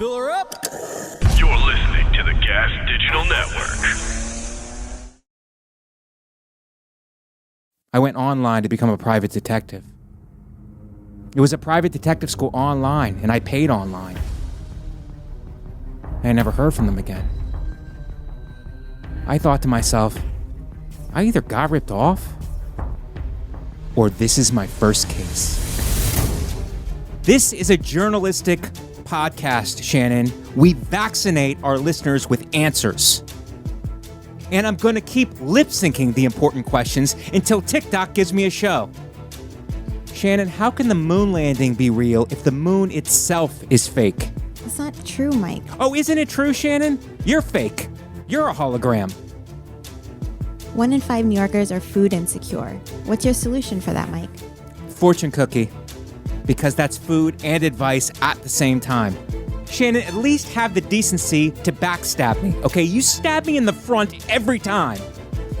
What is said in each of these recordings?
Fill her up. You're listening to the Gas Digital Network. I went online to become a private detective. It was a private detective school online, and I paid online. I never heard from them again. I thought to myself, I either got ripped off, or this is my first case. This is a journalistic podcast, Shannon. We vaccinate our listeners with answers. And I'm going to keep lip-syncing the important questions until TikTok gives me a show. Shannon, how can the moon landing be real if the moon itself is fake? That's not true, Mike. Oh, isn't it true, Shannon? You're fake. You're a hologram. 1 in 5 New Yorkers are food insecure. What's your solution for that, Mike? Fortune cookie. Because that's food and advice at the same time. Shannon, at least have the decency to backstab me, okay? You stab me in the front every time.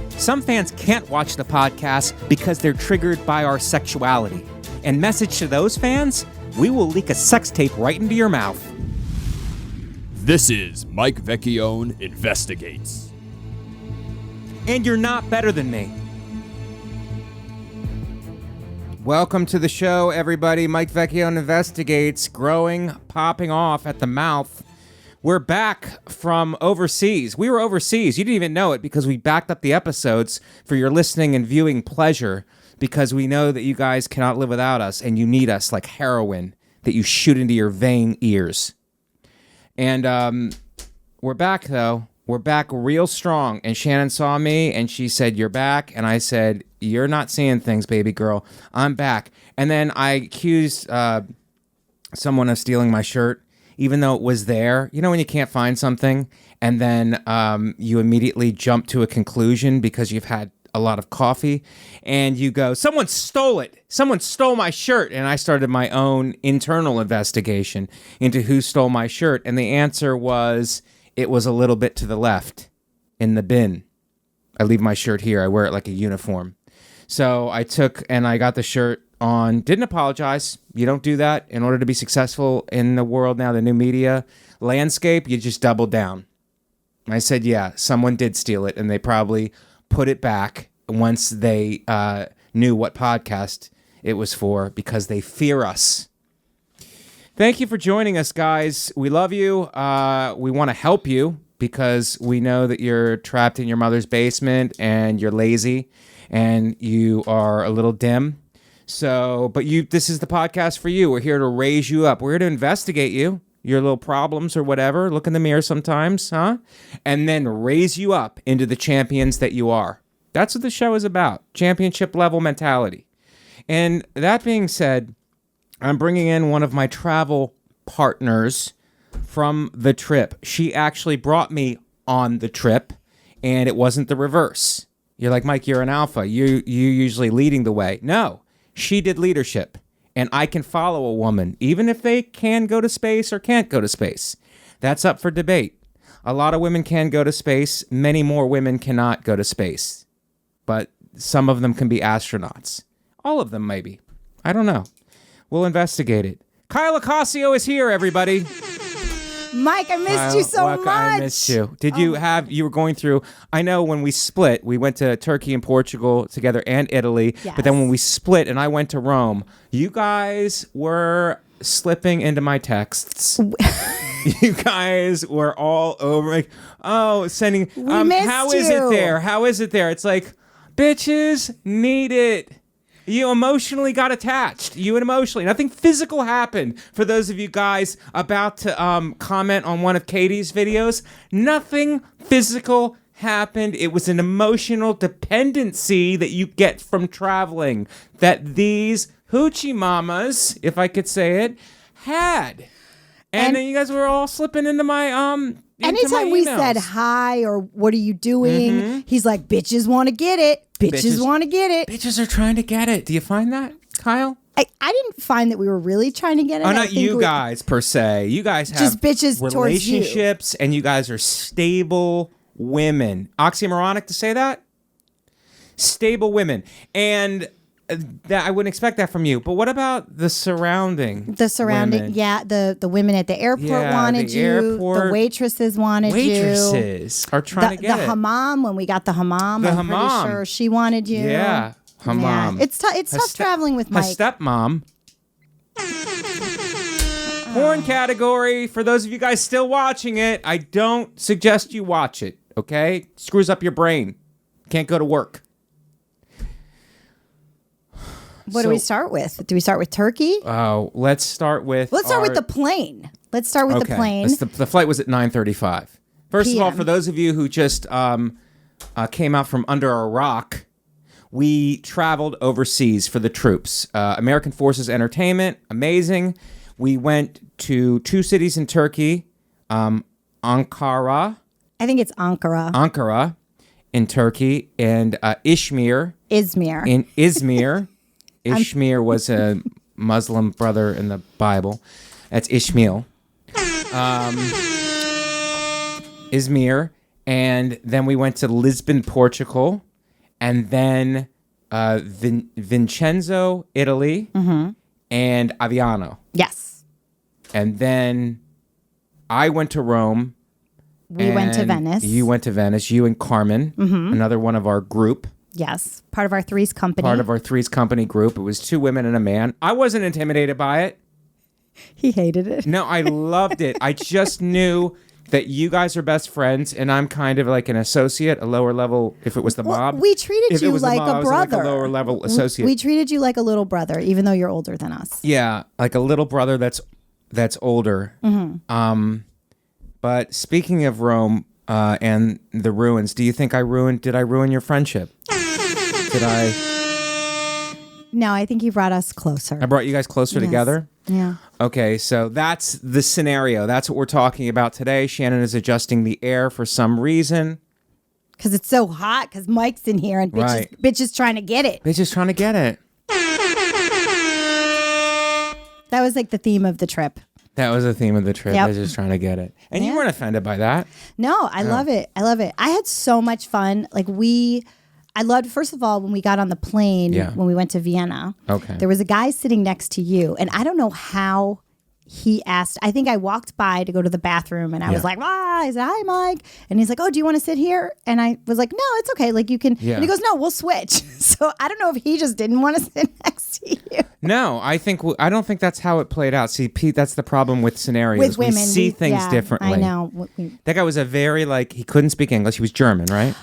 Some fans can't watch the podcast because they're triggered by our sexuality. And message to those fans, we will leak a sex tape right into your mouth. This is Mike Vecchione Investigates. And you're not better than me. Welcome to the show, everybody. Mike Vecchione Investigates, growing, popping off at the mouth. We're back from overseas. We were overseas. You didn't even know it because we backed up the episodes for your listening and viewing pleasure because we know that you guys cannot live without us and you need us like heroin that you shoot into your vain ears. And we're back, though. We're back real strong. And Shannon saw me and she said, "You're back." And I said, "You're not seeing things, baby girl. I'm back." And then I accused someone of stealing my shirt, even though it was there. You know when you can't find something and then you immediately jump to a conclusion because you've had a lot of coffee and you go, "Someone stole it. Someone stole my shirt." And I started my own internal investigation into who stole my shirt. And the answer was, it was a little bit to the left in the bin. I leave my shirt here. I wear it like a uniform. So I took and I got the shirt on. Didn't apologize. You don't do that. In order to be successful in the world now, the new media landscape, you just double down. I said, yeah, someone did steal it, and they probably put it back once they knew what podcast it was for because they fear us. Thank you for joining us, guys. We love you. We want to help you because we know that you're trapped in your mother's basement and you're lazy and you are a little dim. But this is the podcast for you. We're here to raise you up. We're here to investigate you, your little problems or whatever. Look in the mirror sometimes, huh? And then raise you up into the champions that you are. That's what the show is about. Championship level mentality. And that being said, I'm bringing in one of my travel partners from the trip. She actually brought me on the trip, and it wasn't the reverse. You're like, Mike, you're an alpha. You usually leading the way. No, she did leadership, and I can follow a woman, even if they can go to space or can't go to space. That's up for debate. A lot of women can go to space. Many more women cannot go to space, but some of them can be astronauts. All of them, maybe. I don't know. We'll investigate it. Kyle Ocasio is here, everybody. Mike, I missed you so much. I missed you. Did you were going through, I know when we split, we went to Turkey and Portugal together and Italy, yes. But then when we split and I went to Rome, you guys were slipping into my texts. You guys were all over, like, sending, how is it there? How is it there? It's like, bitches need it. You emotionally got attached. Nothing physical happened. For those of you guys about to comment on one of Katie's videos, nothing physical happened. It was an emotional dependency that you get from traveling that these hoochie mamas, if I could say it, had. And then you guys were all slipping into my anytime we said hi or what are you doing, he's like, bitches want to get it. Bitches want to get it. Bitches are trying to get it. Do you find that, Kyle? I didn't find that we were really trying to get it. Oh, not you guys per se. You guys have just bitches relationships and you guys are stable women. Oxymoronic to say that? Stable women. And that I wouldn't expect that from you. But what about the surrounding? Women? Yeah, the women at the airport wanted the you. Airport, the waitresses wanted waitresses are trying to get the it. Hamam, when we got the Hamam, I'm pretty sure she wanted you. Yeah, Hamam. Yeah. It's tough traveling with Mike. Her stepmom. Porn category. For those of you guys still watching it, I don't suggest you watch it. Okay, screws up your brain. Can't go to work. What do we start with? Do we start with Turkey? Oh, let's start with. Let's start with the plane. Let's start with the plane. The flight was at 9:35. First of all, PM. for those of you who just came out from under a rock, we traveled overseas for the troops. American Forces Entertainment, amazing. We went to 2 cities in Turkey, Ankara. I think it's Ankara. Ankara in Turkey, and Izmir. In Izmir. Ishmael was a Muslim brother in the Bible. That's Ishmael. Izmir. And then we went to Lisbon, Portugal. And then Vincenzo, Italy. And Aviano. Yes. And then I went to Rome. We went to Venice. You went to Venice. You and Carmen, another one of our group. Yes. Part of our Three's Company. Part of our Three's Company group. It was 2 women and a man. I wasn't intimidated by it. He hated it. No, I loved it. I just knew that you guys are best friends, and I'm kind of like an associate, a lower level. If it was the mob, we treated you like a brother. Like a lower level associate. We treated you like a little brother, even though you're older than us. Yeah, like a little brother that's older. But speaking of Rome and the ruins, do you think did I ruin your friendship? Did I? No, I think you brought us closer. I brought you guys closer together? Yeah. Okay, so that's the scenario. That's what we're talking about today. Shannon is adjusting the air for some reason. Because it's so hot, because Mike's in here and bitch is trying to get it. Bitch is trying to get it. That was like the theme of the trip. That was the theme of the trip. Yep. I was just trying to get it. And you weren't offended by that. No, I love it. I love it. I had so much fun. I loved, first of all, when we got on the plane, when we went to Vienna, there was a guy sitting next to you. And I don't know how he asked. I think I walked by to go to the bathroom and I was like, I said, hi, Mike. And he's like, oh, do you want to sit here? And I was like, no, it's okay. Like you can. Yeah. And he goes, no, we'll switch. So I don't know if he just didn't want to sit next to you. No, I don't think that's how it played out. See, Pete, that's the problem with scenarios. With women. We see things differently. I know. That guy was he couldn't speak English. He was German, right?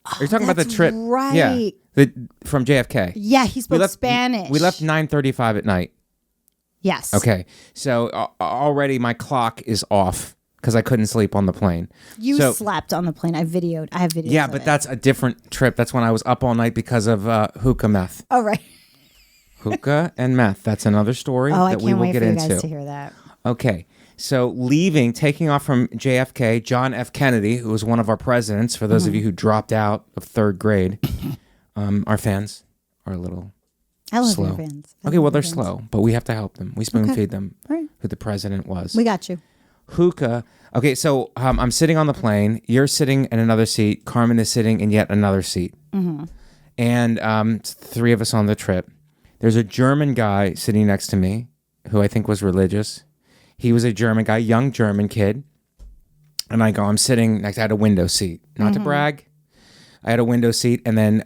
Are you talking about the trip? Right. Yeah. From JFK. Yeah, he spoke Spanish. We left 9:35 at night. Yes. Okay. So already my clock is off because I couldn't sleep on the plane. You slept on the plane. I have videos. Yeah, but that's a different trip. That's when I was up all night because of hookah meth. Oh, right. Hookah and meth. That's another story that we will get into. I can't wait for you guys to hear that. Okay. So taking off from JFK, John F. Kennedy, who was one of our presidents, for those of you who dropped out of 3rd grade, our fans are a little I love slow. your fans. Okay, well, they're slow, but we have to help them. We spoon feed them Right. who the president was. We got you. Hookah. Okay, so I'm sitting on the plane. You're sitting in another seat. Carmen is sitting in yet another seat. And 3 of us on the trip. There's a German guy sitting next to me who I think was religious. He was a German guy, young German kid. And I had a window seat. Not to brag. I had a window seat. And then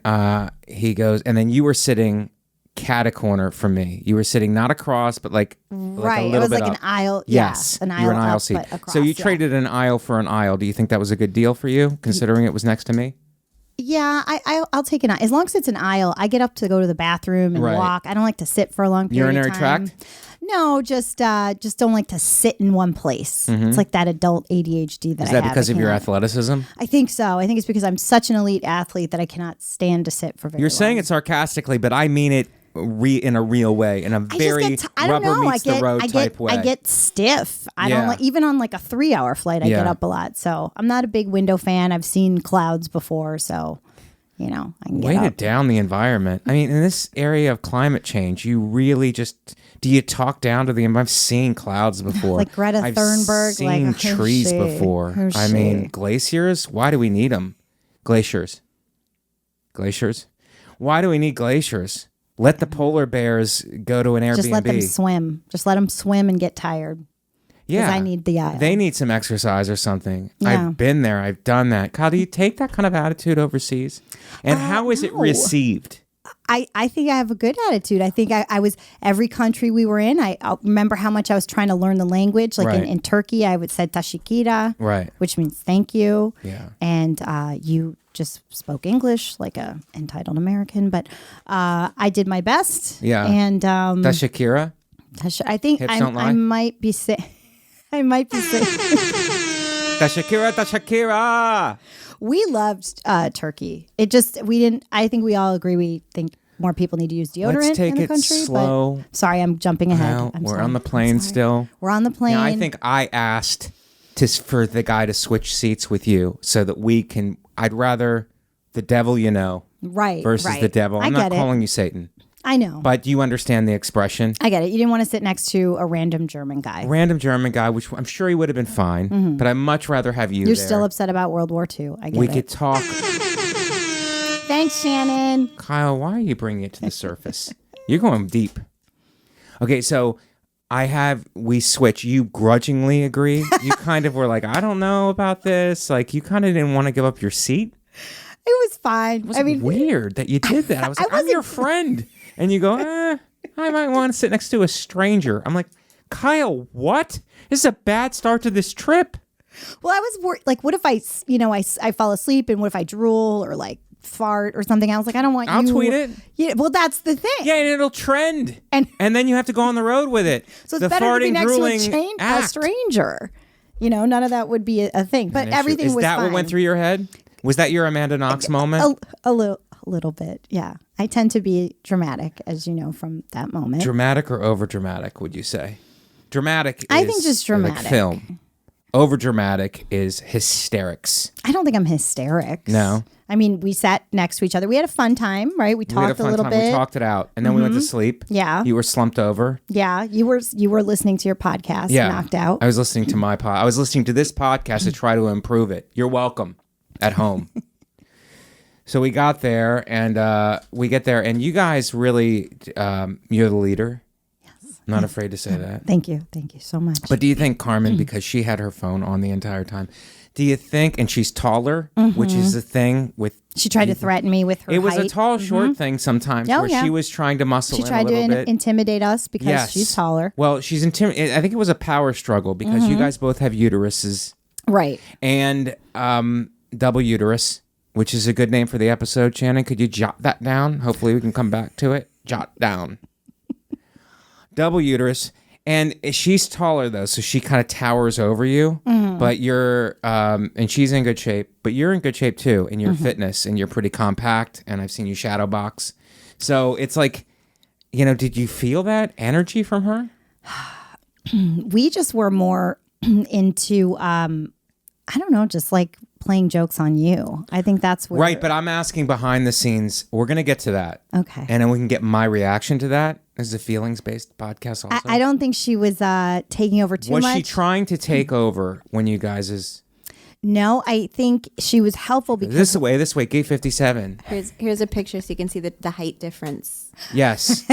he goes, and then you were sitting catacorner from me. You were sitting not across, but like a little it was bit like up. an aisle. Yes, an aisle. you were an aisle up, seat. But across, so you traded an aisle for an aisle. Do you think that was a good deal for you, considering it was next to me? Yeah, I'll take an aisle. As long as it's an aisle, I get up to go to the bathroom and walk. I don't like to sit for a long period Urinary of time. tract? No, just don't like to sit in one place. It's like that adult ADHD that I have. Is that because of your athleticism? I think so. I think it's because I'm such an elite athlete that I cannot stand to sit for very long. You're saying it sarcastically, but I mean it in a real way, in a very rubber meets the road type way. I get stiff. I don't like, even on like a 3-hour flight, I get up a lot. So I'm not a big window fan. I've seen clouds before, so I can get up. Way to down the environment. I mean, in this area of climate change, you really just do you talk down to the environment? I've seen clouds before. Like Greta Thunberg. I've seen trees before. I mean, glaciers. Why do we need them? Glaciers. Why do we need glaciers? let the polar bears go to an Airbnb. Just let them swim. Just let them swim and get tired. Yeah. I need the aisle. They need some exercise or something. Yeah. I've been there. I've done that. Kyle, do you take that kind of attitude overseas? And how is it received? I think I have a good attitude. I think I was, every country we were in, I remember how much I was trying to learn the language. Like in Turkey, I would say tashikira, which means thank you. Yeah. And you just spoke English like a entitled American, but I did my best. Yeah. And Tashikira? I think I might be saying... I might be saying Tashakira. We loved Turkey. I think we all agree we think more people need to use deodorant in the country. Let's take it slow. But, sorry, I'm jumping ahead. No, we're on the plane still. We're on the plane. Now, I think I asked for the guy to switch seats with you so that we can, I'd rather the devil versus the devil. I'm not calling you Satan. I know. But you understand the expression. I get it. You didn't want to sit next to a random German guy. Which I'm sure he would have been fine. But I'd much rather have you You're there. still upset about World War II. I get it. We could talk. Thanks, Shannon. Kyle, why are you bringing it to the surface? You're going deep. Okay, so we switch. You grudgingly agree. You kind of were like, I don't know about this. Like, you kind of didn't want to give up your seat. It was fine. It was weird that you did that. I was like, I'm your friend. And you go, I might want to sit next to a stranger. I'm like, Kyle, what? This is a bad start to this trip. Well, I was worried. Like, what if I fall asleep and what if I drool or like fart or something? I was like, I don't want I'll tweet it. Yeah, well, that's the thing. Yeah, and it'll trend. And then you have to go on the road with it. So it's better to be next to a stranger. None of that would be a thing. But everything was fine. Is that what went through your head? Was that your Amanda Knox moment? A little bit, yeah. I tend to be dramatic, as you know, from that moment. Dramatic or over dramatic, would you say? Dramatic I think just dramatic. Like film. Over dramatic is hysterics. I don't think I'm hysterics. No. I mean, we sat next to each other. We had a fun time, right? We talked a little bit. We talked it out. And then we went to sleep. Yeah. You were slumped over. Yeah. You were listening to your podcast and knocked out. I was listening to I was listening to this podcast to try to improve it. You're welcome at home. So we got there and we get there and you guys really, you're the leader. Yes. I'm not afraid to say that. Thank you. Thank you so much. But do you think Carmen, because she had her phone on the entire time, do you think, and she's taller, which is the thing with... She tried to threaten me with her height. It was height. a tall, short thing sometimes where she was trying to muscle in a little bit. She tried to intimidate us because she's taller. Well, she's intimidated. I think it was a power struggle because you guys both have uteruses. Right. And double uterus, which is a good name for the episode. Shannon, could you jot that down? Hopefully we can come back to it. Jot down. Double uterus. And she's taller, though, so she kind of towers over you. But you're, and she's in good shape, but you're in good shape, too, in your fitness, and you're pretty compact, and I've seen you shadow box. So it's like, did you feel that energy from her? We just were more into, I don't know, just like playing jokes on you. I think that's where... Right, but I'm asking behind the scenes. We're going to get to that. Okay. And then we can get my reaction to that. This is a feelings-based podcast also. I don't think she was taking over too much. Was she trying to take over when you guys' No, I think she was helpful because... This way, gate 57. Here's a picture so you can see the height difference. Yes.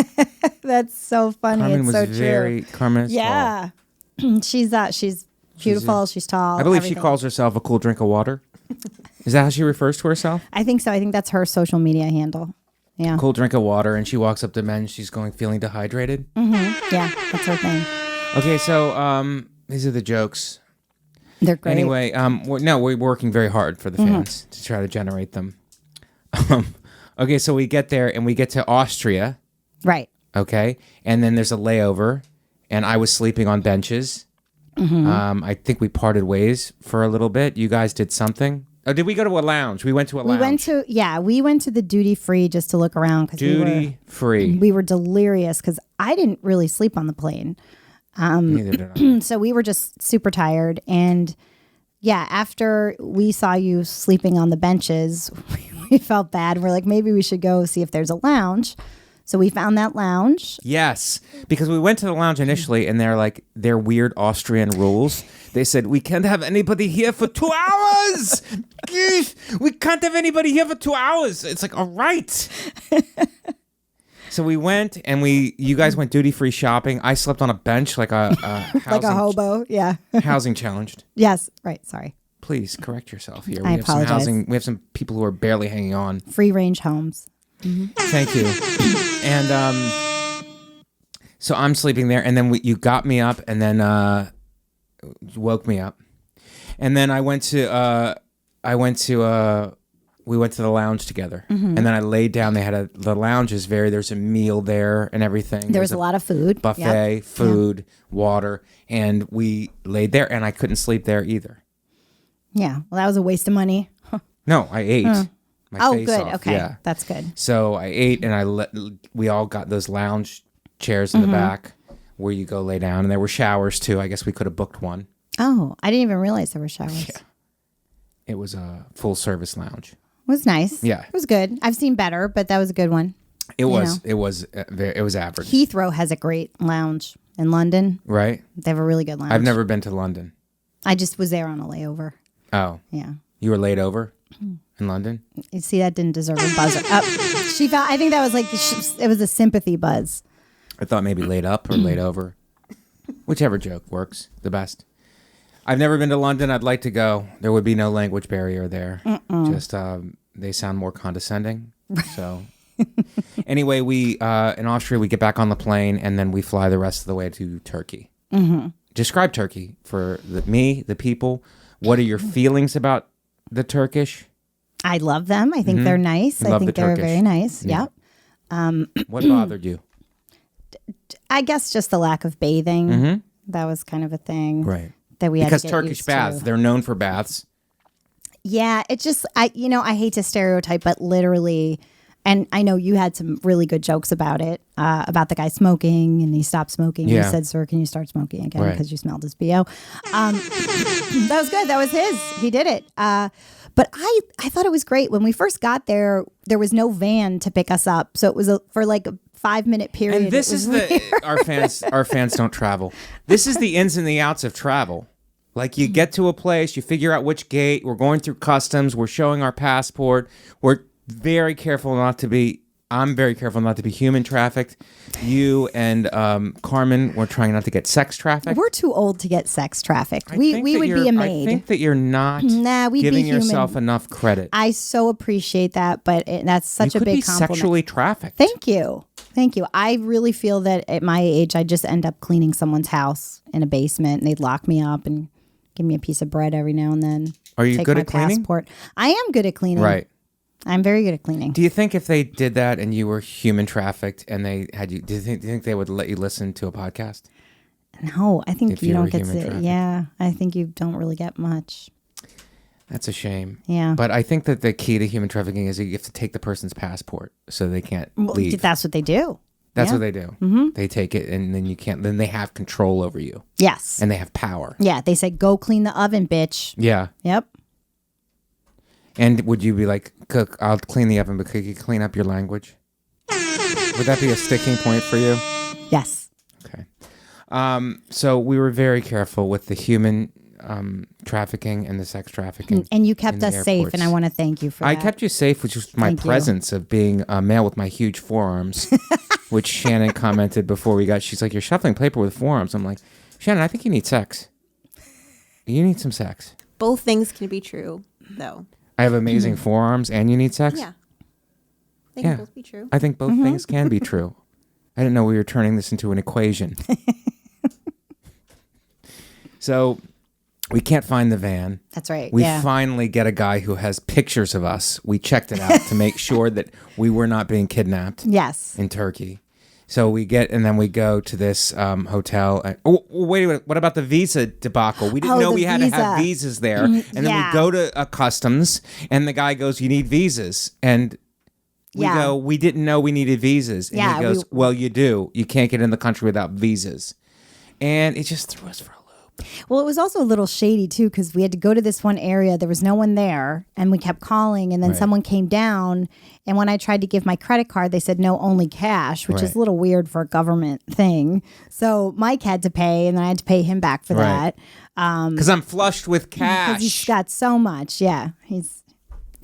That's so funny. Carmen it's was so very... true. Carmen is tall. She's beautiful. She's tall. I believe everything. She calls herself a cool drink of water. Is that how she refers to herself? I think so. I think that's her social media handle. Yeah. Cool drink of water, and she walks up to men. She's feeling dehydrated. Yeah, that's her thing. Okay, so these are the jokes. They're great. Anyway, we're working very hard for the fans to try to generate them. Okay, so we get there, and we get to Austria. Right. Okay, and then there's a layover, and I was sleeping on benches. I think we parted ways for a little bit. You guys did something. Oh, did we go to a lounge? We went to a lounge. We went to the duty free just to look around. Duty free. We were delirious because I didn't really sleep on the plane. Neither did I. So we were just super tired. And yeah, after we saw you sleeping on the benches, we felt bad. We're like, maybe we should go see if there's a lounge. So we found that lounge. Yes, because we went to the lounge initially, and they're like, their weird Austrian rules. They said, we can't have anybody here for 2 hours. We can't have anybody here for 2 hours. It's like, all right. So we went and you guys went duty-free shopping. I slept on a bench like a housing, like a hobo. Yeah. housing challenged. Yes. Right. Sorry. Please correct yourself here. I apologize. We have some people who are barely hanging on. Free range homes. Thank you. And so I'm sleeping there, and then you got me up, and then woke me up, and then we went to the lounge together, and then I laid down. The lounge is there's a meal there and everything. There was a lot of food, buffet, food, water, and we laid there, and I couldn't sleep there either. Yeah, well, that was a waste of money. No, I ate. My face good. off. Okay, yeah. That's good. So I ate, and we all got those lounge chairs in the back where you go lay down, and there were showers too. I guess we could have booked one. Oh, I didn't even realize there were showers. Yeah. It was a full service lounge. It was nice. Yeah. It was good. I've seen better, but that was a good one. It was average. Heathrow has a great lounge in London. Right? They have a really good lounge. I've never been to London. I just was there on a layover. Oh. Yeah. You were laid over in London? You see, that didn't deserve a buzzer. I think that was it was a sympathy buzz. I thought maybe laid up or laid over. Whichever joke works the best. I've never been to London. I'd like to go. There would be no language barrier there. Just they sound more condescending. So anyway, we in Austria, we get back on the plane, and then we fly the rest of the way to Turkey. Describe Turkey for the people. What are your feelings about the Turkish? I love them. I think they're nice. I think they're very nice. Yeah. What bothered you? I guess just the lack of bathing. That was kind of a thing. Right. That we had because to get Turkish used baths, to. they're known for baths. Yeah, it's just I hate to stereotype, but literally, and I know you had some really good jokes about it, about the guy smoking, and he stopped smoking. Yeah. He said, "Sir, can you start smoking again Right. because you smelled his BO?" That was good. That was his. He did it. But I thought it was great when we first got there. There was no van to pick us up, so it was for like a 5-minute period. And this is our fans don't travel. This is the ins and the outs of travel. Like you get to a place, you figure out which gate, we're going through customs, we're showing our passport. We're very careful I'm very careful not to be human trafficked. You and Carmen, we're trying not to get sex trafficked. We're too old to get sex trafficked. We would be a maid. I think that you're not we'd giving be human. yourself enough credit. I so appreciate that, but that's such a big compliment. You could be sexually trafficked. Thank you. I really feel that at my age, I just end up cleaning someone's house in a basement, and they'd lock me up and give me a piece of bread every now and then. Are you good at cleaning? Passport. I am good at cleaning. Right. I'm very good at cleaning. Do you think if they did that and you were human trafficked and they had you, do you think they would let you listen to a podcast? No, I think you don't get to. Yeah, I think you don't really get much. That's a shame. Yeah. But I think that the key to human trafficking is you have to take the person's passport so they can't leave. That's what they do. That's what they do. Mm-hmm. They take it and then you can't. Then they have control over you. Yes. And they have power. Yeah. They say, "Go clean the oven, bitch." Yeah. Yep. And would you be like, "Cook, I'll clean the oven, but could you clean up your language?" Would that be a sticking point for you? Yes. Okay. So we were very careful with the human trafficking and the sex trafficking. And you kept us safe, and I want to thank you for that. I kept you safe, which was my presence of being a male with my huge forearms, which Shannon commented before we got. She's like, "You're shuffling paper with forearms." I'm like, "Shannon, I think you need sex. You need some sex." Both things can be true, though. I have amazing forearms, and you need sex? Yeah. They can both be true. I think both things can be true. I didn't know we were turning this into an equation. So we can't find the van. That's right. We finally get a guy who has pictures of us. We checked it out to make sure that we were not being kidnapped. Yes. In Turkey. So we get, and then we go to this hotel. Wait, what about the visa debacle? We didn't know we had to have visas there. And then we go to customs, and the guy goes, "You need visas." And we go, "We didn't know we needed visas." And he goes, "Well, you do. You can't get in the country without visas." And it just threw us for a loop. Well, it was also a little shady, too, because we had to go to this one area. There was no one there, and we kept calling, and then someone came down. And when I tried to give my credit card, they said, "No, only cash," which is a little weird for a government thing. So Mike had to pay, and then I had to pay him back for that. Because I'm flushed with cash. Because he's got so much. Yeah, he's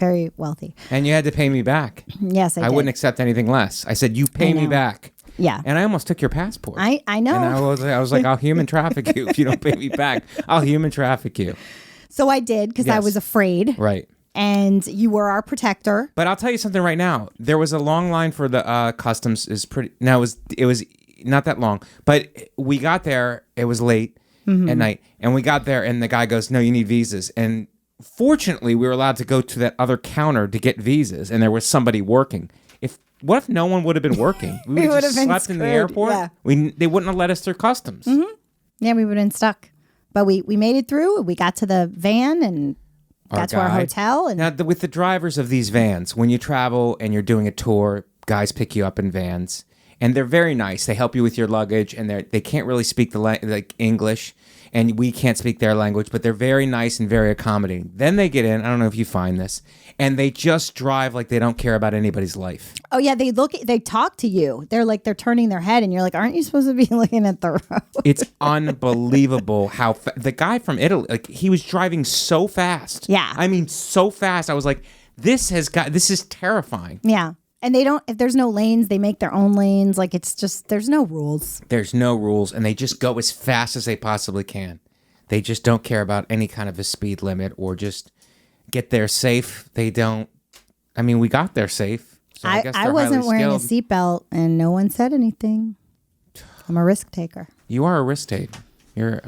very wealthy. And you had to pay me back. Yes, I did. I wouldn't accept anything less. I said, you pay me back. Yeah. And I almost took your passport. I know. And I was like, I'll human traffic you if you don't pay me back. I'll human traffic you. So I did because I was afraid. Right. And you were our protector. But I'll tell you something right now. There was a long line for the customs. It was not that long. But we got there. It was late at night. And we got there and the guy goes, no, you need visas. And fortunately, we were allowed to go to that other counter to get visas. And there was somebody working. What if no one would have been working? We would have just slept in the airport. Yeah. They wouldn't have let us through customs. Mm-hmm. Yeah, we would have been stuck. But we made it through. We got to the van and got to our hotel. And now, with the drivers of these vans, when you travel and you're doing a tour, guys pick you up in vans. And they're very nice. They help you with your luggage. And they can't really speak the English. And we can't speak their language. But they're very nice and very accommodating. Then they get in. I don't know if you find this. And they just drive like they don't care about anybody's life. Oh, yeah. They talk to you. They're turning their head. And you're like, aren't you supposed to be looking at the road? It's unbelievable how the guy from Italy, he was driving so fast. Yeah. I mean, so fast. I was like, this is terrifying. Yeah. And if there's no lanes, they make their own lanes. It's just, there's no rules. There's no rules. And they just go as fast as they possibly can. They just don't care about any kind of a speed limit or just get there safe. They don't. I mean, we got there safe. So I wasn't wearing a seatbelt and no one said anything. I'm a risk taker. You are a risk taker. You're,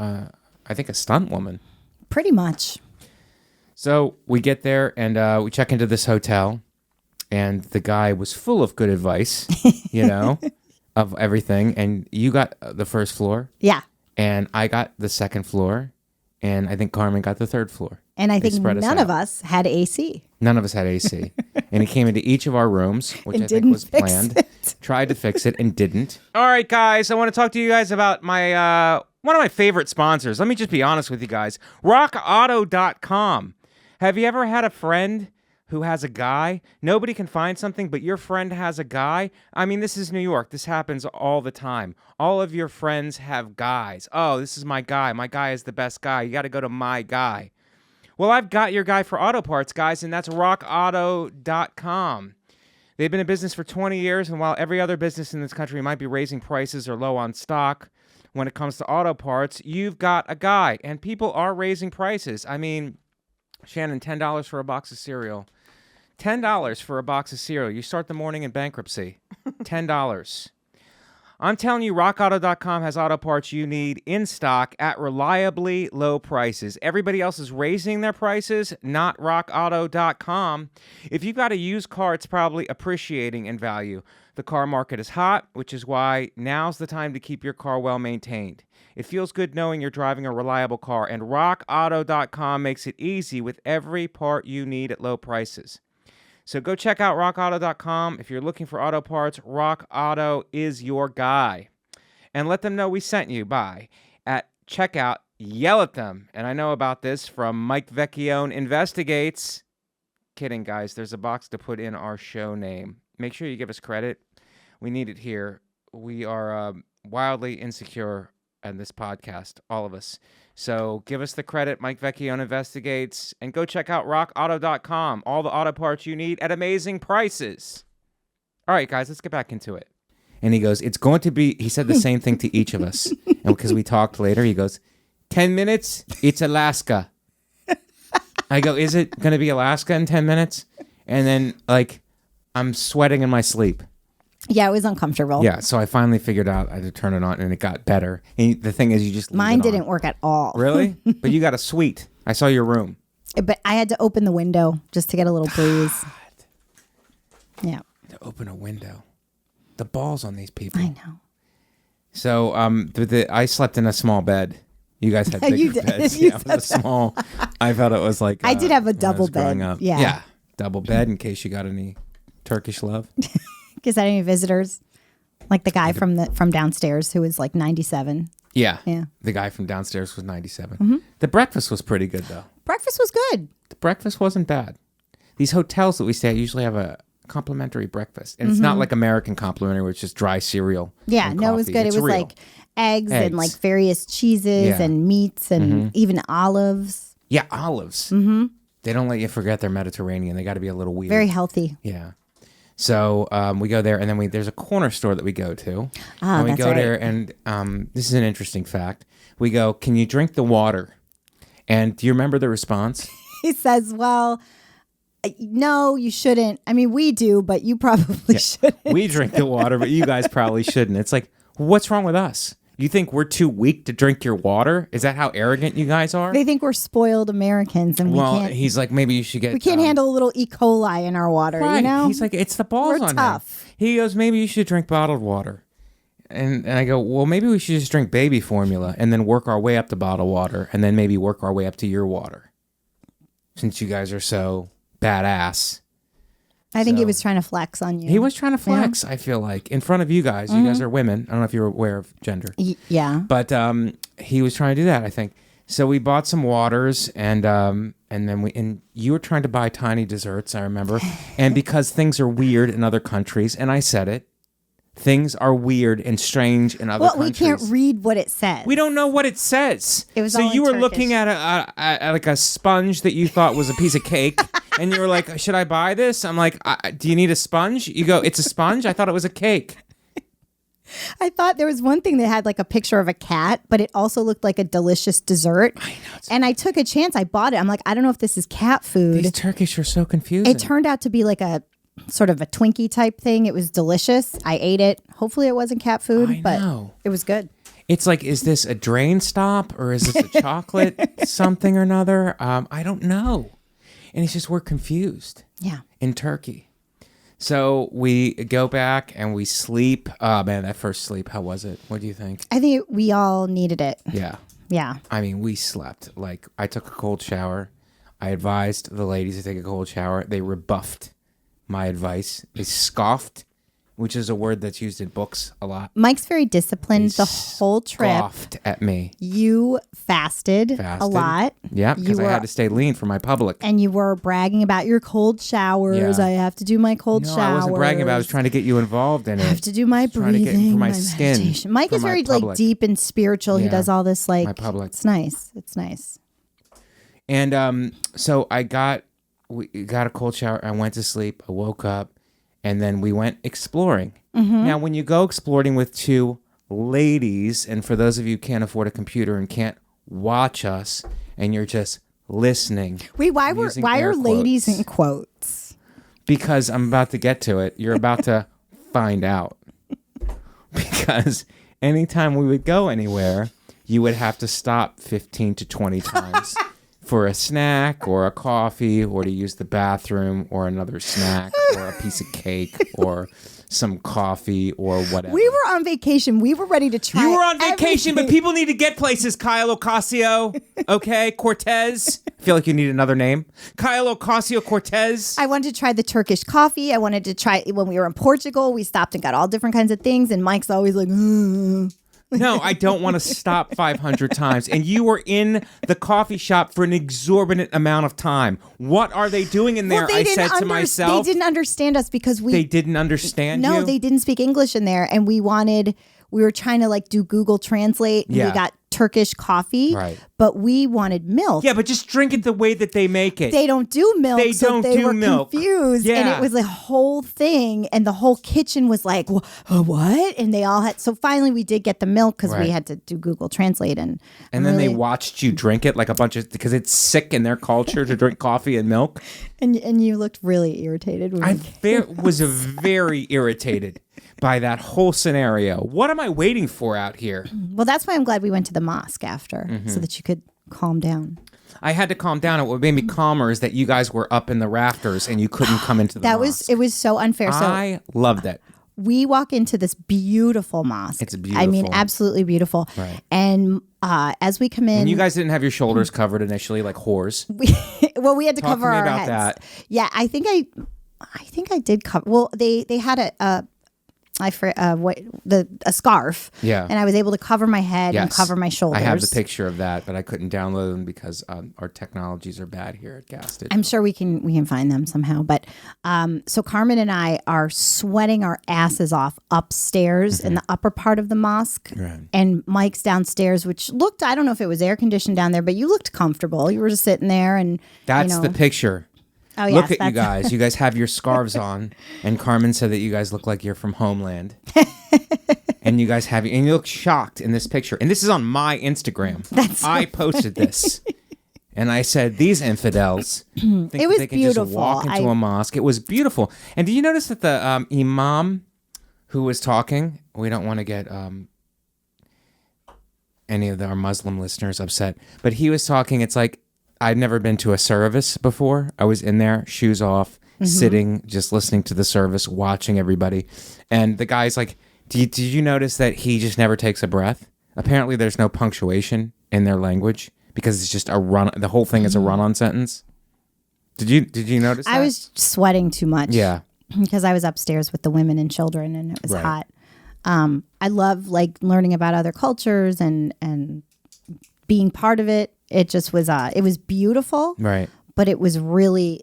I think, a stunt woman. Pretty much. So we get there and we check into this hotel. And the guy was full of good advice, of everything. And you got the first floor. Yeah. And I got the second floor. And I think Carmen got the third floor. And I think none of us had AC. None of us had AC. And he came into each of our rooms, which I think was planned. Tried to fix it and didn't. All right, guys. I want to talk to you guys about my one of my favorite sponsors. Let me just be honest with you guys. RockAuto.com. Have you ever had a friend who has a guy? Nobody can find something, but your friend has a guy. I mean, this is New York. This happens all the time. All of your friends have guys. Oh, this is my guy. My guy is the best guy. You got to go to my guy. Well, I've got your guy for auto parts, guys, and that's rockauto.com. They've been in business for 20 years, and while every other business in this country might be raising prices or low on stock, when it comes to auto parts, you've got a guy, and people are raising prices. I mean, Shannon, $10 for a box of cereal. $10 for a box of cereal. You start the morning in bankruptcy. $10. I'm telling you, RockAuto.com has auto parts you need in stock at reliably low prices. Everybody else is raising their prices, not RockAuto.com. If you've got a used car, it's probably appreciating in value. The car market is hot, which is why now's the time to keep your car well maintained. It feels good knowing you're driving a reliable car, and RockAuto.com makes it easy with every part you need at low prices. So go check out rockauto.com. If you're looking for auto parts, Rock Auto is your guy. And let them know we sent you by. At checkout, yell at them. And I know about this from Mike Vecchione Investigates. Kidding, guys. There's a box to put in our show name. Make sure you give us credit. We need it here. We are wildly insecure in this podcast, all of us. So give us the credit, Mike Vecchione Investigates, and go check out rockauto.com. All the auto parts you need at amazing prices. All right, guys, let's get back into it. And he goes, it's going to be, he said the same thing to each of us. And because we talked later, he goes, 10 minutes, it's Alaska. I go, is it going to be Alaska in 10 minutes? And then, I'm sweating in my sleep. Yeah, it was uncomfortable. Yeah, so I finally figured out I had to turn it on, and it got better. And the thing is, you just mine didn't work at all. Really? But you got a suite. I saw your room. But I had to open the window just to get a little breeze. Yeah. To open a window. The balls on these people. I know. So I slept in a small bed. You guys had bigger beds. Yeah, it was small. I felt it was like I did have a double bed. Yeah, double bed in case you got any Turkish love. Is that any visitors? Like the guy from downstairs who was 97. Yeah. Yeah. The guy from downstairs was 97. Mm-hmm. The breakfast was pretty good, though. Breakfast was good. The breakfast wasn't bad. These hotels that we stay at usually have a complimentary breakfast. And it's not like American complimentary, where it's just dry cereal. Yeah, and no, coffee. it was good. It's it was real. Eggs and various cheeses and meats and even olives. Yeah, olives. Mm-hmm. They don't let you forget they're Mediterranean. They got to be a little weird. Very healthy. Yeah. So we go there, and then there's a corner store that we go to. Ah, and we that's go right. there, and this is an interesting fact. We go, can you drink the water? And do you remember the response? He says, well, no, you shouldn't. I mean, we do, but you probably shouldn't. We drink the water, but you guys probably shouldn't. It's like, what's wrong with us? You think we're too weak to drink your water? Is that how arrogant you guys are? They think we're spoiled Americans, and we can't. He's like, maybe you should get. We can't handle a little E. coli in our water, right. you know? He's like, it's the balls We're on tough. him. He goes, maybe you should drink bottled water. And I go, well, maybe we should just drink baby formula and then work our way up to bottled water and then maybe work our way up to your water. Since you guys are so badass. I think he was trying to flex on you. He was trying to flex, I feel like, in front of you guys. You guys are women. I don't know if you're aware of gender. Yeah. But he was trying to do that, I think. So we bought some waters, and then you were trying to buy tiny desserts, I remember. And because things are weird in other countries, and I said it, things are weird and strange in other countries. Well, we can't read what it says. We don't know what it says. It was so all in you were Turkish. looking at like a sponge that you thought was a piece of cake, and you were like, "Should I buy this?" I'm like, "Do you need a sponge?" You go, "It's a sponge." I thought it was a cake. I thought there was one thing that had like a picture of a cat, but it also looked like a delicious dessert. I know. And I took a chance. I bought it. I'm like, I don't know if this is cat food. These Turkish are so confusing. It turned out to be like a sort of a Twinkie type thing. It was delicious. I ate it. Hopefully it wasn't cat food, but it was good. It's like, is this a drain stop or is this a chocolate something or another? I don't know. And it's just, we're confused. Yeah. In Turkey. So we go back and we sleep. Oh man, that first sleep, how was it? What do you think? I think we all needed it. Yeah. Yeah. I mean, we slept. Like, I took a cold shower. I advised the ladies to take a cold shower. They rebuffed my advice. They scoffed, which is a word that's used in books a lot. Mike's very disciplined the whole trip. Scoffed at me. You fasted a lot. Yeah, because I had to stay lean for my public. And you were bragging about your cold showers. Yeah. I have to do my cold showers. I wasn't bragging about it. I was trying to get you involved in it. I have to do my breathing, for my my skin, meditation. Mike for is my very public. deep and spiritual. He does all this my public. It's nice. It's nice. And so we got a cold shower. I went to sleep. I woke up. And then we went exploring. Mm-hmm. Now, when you go exploring with two ladies, and for those of you who can't afford a computer and can't watch us, and you're just listening. Wait, why are ladies in quotes? Because I'm about to get to it. You're about to find out. Because anytime we would go anywhere, you would have to stop 15 to 20 times. For a snack or a coffee or to use the bathroom or another snack or a piece of cake or some coffee or whatever. We were on vacation. We were ready to try You were on vacation, everything. but people need to get places. Kyle Ocasio, okay? Cortez. I feel like you need another name. Kyle Ocasio Cortez. I wanted to try the Turkish coffee. I wanted to try, when we were in Portugal, we stopped and got all different kinds of things. And Mike's always like, No, I don't want to stop 500 times. And you were in the coffee shop for an exorbitant amount of time. What are they doing in there? Well, I said to myself. They didn't understand us because They didn't understand you? No, they didn't speak English in there. And we were trying to do Google Translate. And Yeah. we got Turkish coffee. Right. But we wanted milk. Yeah, but just drink it the way that they make it. They don't do milk. They so don't they do were milk. confused. Yeah. And it was the whole thing. And the whole kitchen was like, what? And they all had. So finally we did get the milk because Right. we had to do Google Translate. And then they watched you drink it like a bunch of, because it's sick in their culture to drink coffee and milk. And you looked really irritated. When Was very irritated by that whole scenario. What am I waiting for out here? Well, that's why I'm glad we went to the mosque after so that you could calm down. I had to calm down. What made me calmer is that you guys were up in the rafters and you couldn't come into the mosque. It was so unfair. So I loved it. we walk into this beautiful mosque. It's beautiful. I mean, absolutely beautiful. Right. And as we come in, And you guys didn't have your shoulders covered initially like whores. we had to Talk cover to me our about heads. that. Yeah, I think I did cover. Well, they had a scarf. Yeah. And I was able to cover my head and cover my shoulders. I have the picture of that, but I couldn't download them because our technologies are bad here at Gas Digital. I'm sure we can find them somehow. But so Carmen and I are sweating our asses off upstairs in the upper part of the mosque. Right. And Mike's downstairs, which looked, I don't know if it was air conditioned down there, but you looked comfortable. You were just sitting there and That's the picture. Oh, look yes, at you guys. You guys have your scarves on, and Carmen said that you guys look like you're from Homeland. And you guys have, and you look shocked in this picture. And this is on my Instagram. I posted this, and I said these infidels think It was they can beautiful. just walk into a mosque. It was beautiful. And did you notice that the imam who was talking? We don't want to get any of our Muslim listeners upset, but he was talking. It's like, I'd never been to a service before. I was in there, shoes off, sitting, just listening to the service, watching everybody. And the guy's like, did you notice that he just never takes a breath? Apparently there's no punctuation in their language because it's just a run. The whole thing is a run-on sentence. Did you notice that? I was sweating too much. Yeah. Because I was upstairs with the women and children and it was hot. I love learning about other cultures and being part of it. It just was, it was beautiful. Right. But it was really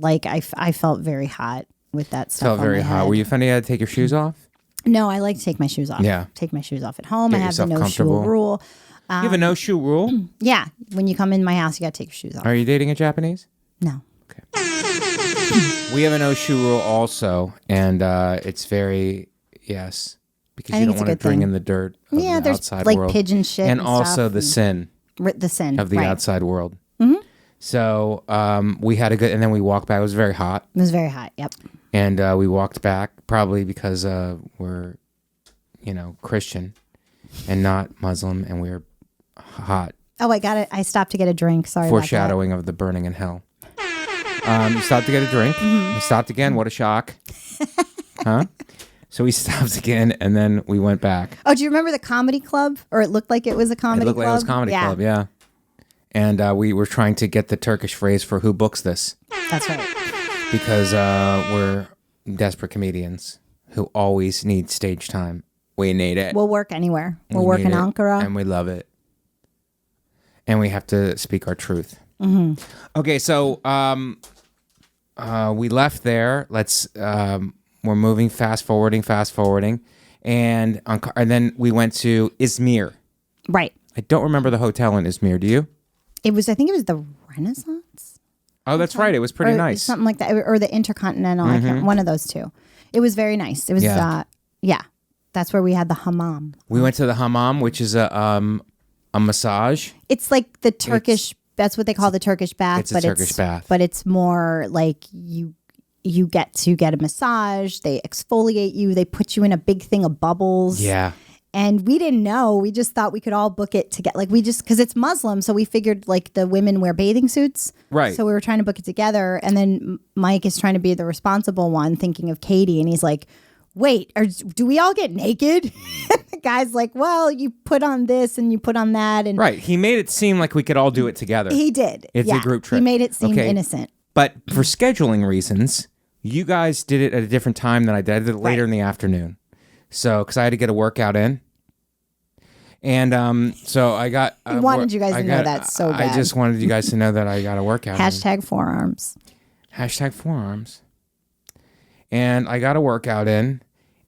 I felt very hot with that stuff. Felt very hot. Were you finding you had to take your shoes off? No, I like to take my shoes off. Yeah. Take my shoes off at home. Get I have the yourself no shoe comfortable. rule. You have a no shoe rule? Yeah. When you come in my house, you got to take your shoes off. Are you dating a Japanese? No. Okay. We have a no shoe rule also, and it's very, because I you think don't it's a want to good bring thing. in the dirt of Yeah, the there's outside like world. pigeon shit and and also stuff the sin The sin. of the right. outside world. So we had a good, and then we walked back. It was very hot. It was very hot. Yep. And we walked back probably because we're, Christian and not Muslim, and we were hot. Oh, I stopped to get a drink. Sorry. Foreshadowing of the burning in hell. You stopped to get a drink. We stopped again. What a shock. Huh? So we stopped again, and then we went back. Oh, do you remember the comedy club? Or it looked like it was a comedy club? It looked like it was a comedy club, yeah. And we were trying to get the Turkish phrase for who books this. That's right. Because we're desperate comedians who always need stage time. We need it. We'll work anywhere. We'll work in Ankara. And we love it. And we have to speak our truth. Okay, so we left there. We're moving, fast forwarding. And then we went to Izmir. Right. I don't remember the hotel in Izmir. Do you? I think it was the Renaissance. Oh, that's right. It was pretty or nice. Something like that. Or the Intercontinental. I can't, one of those two. It was very nice. It was, yeah. That's where we had the Hamam. We went to the Hamam, which is a massage. It's like the Turkish, that's what they call the Turkish bath. It's a Turkish bath. But it's more like you get to get a massage. They exfoliate you. They put you in a big thing of bubbles. Yeah. And we didn't know. We just thought we could all book it to get, because it's Muslim. So we figured the women wear bathing suits. Right. So we were trying to book it together. And then Mike is trying to be the responsible one, thinking of Katie. And he's like, wait, do we all get naked? The guy's like, well, you put on this and you put on that. And right. He made it seem like we could all do it together. He did. It's a group trip. He made it seem innocent. But for scheduling reasons, you guys did it at a different time than I did. I did it later in the afternoon. So, because I had to get a workout in. And so I got... I wanted you guys to know that so bad. I just wanted you guys to know that I got a workout Hashtag forearms. Hashtag forearms. And I got a workout in.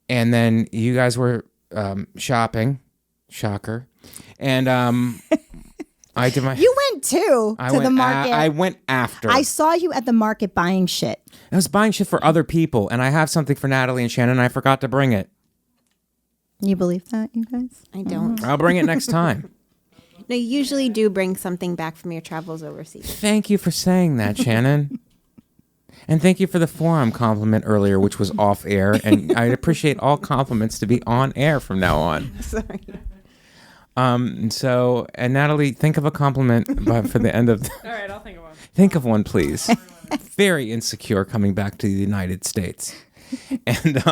And then you guys were shopping. Shocker. And I did my... You went too to the market. I went after. I saw you at the market buying shit. I was buying shit for other people. And I have something for Natalie and Shannon. And I forgot to bring it. You believe that, you guys? I don't. I'll bring it next time. No, you usually do bring something back from your travels overseas. Thank you for saying that, Shannon. And thank you for the forearm compliment earlier, which was off air. And I appreciate all compliments to be on air from now on. Sorry. And Natalie, think of a compliment for the end of... All right, I'll think of one. Think of one, please. Very insecure coming back to the United States. And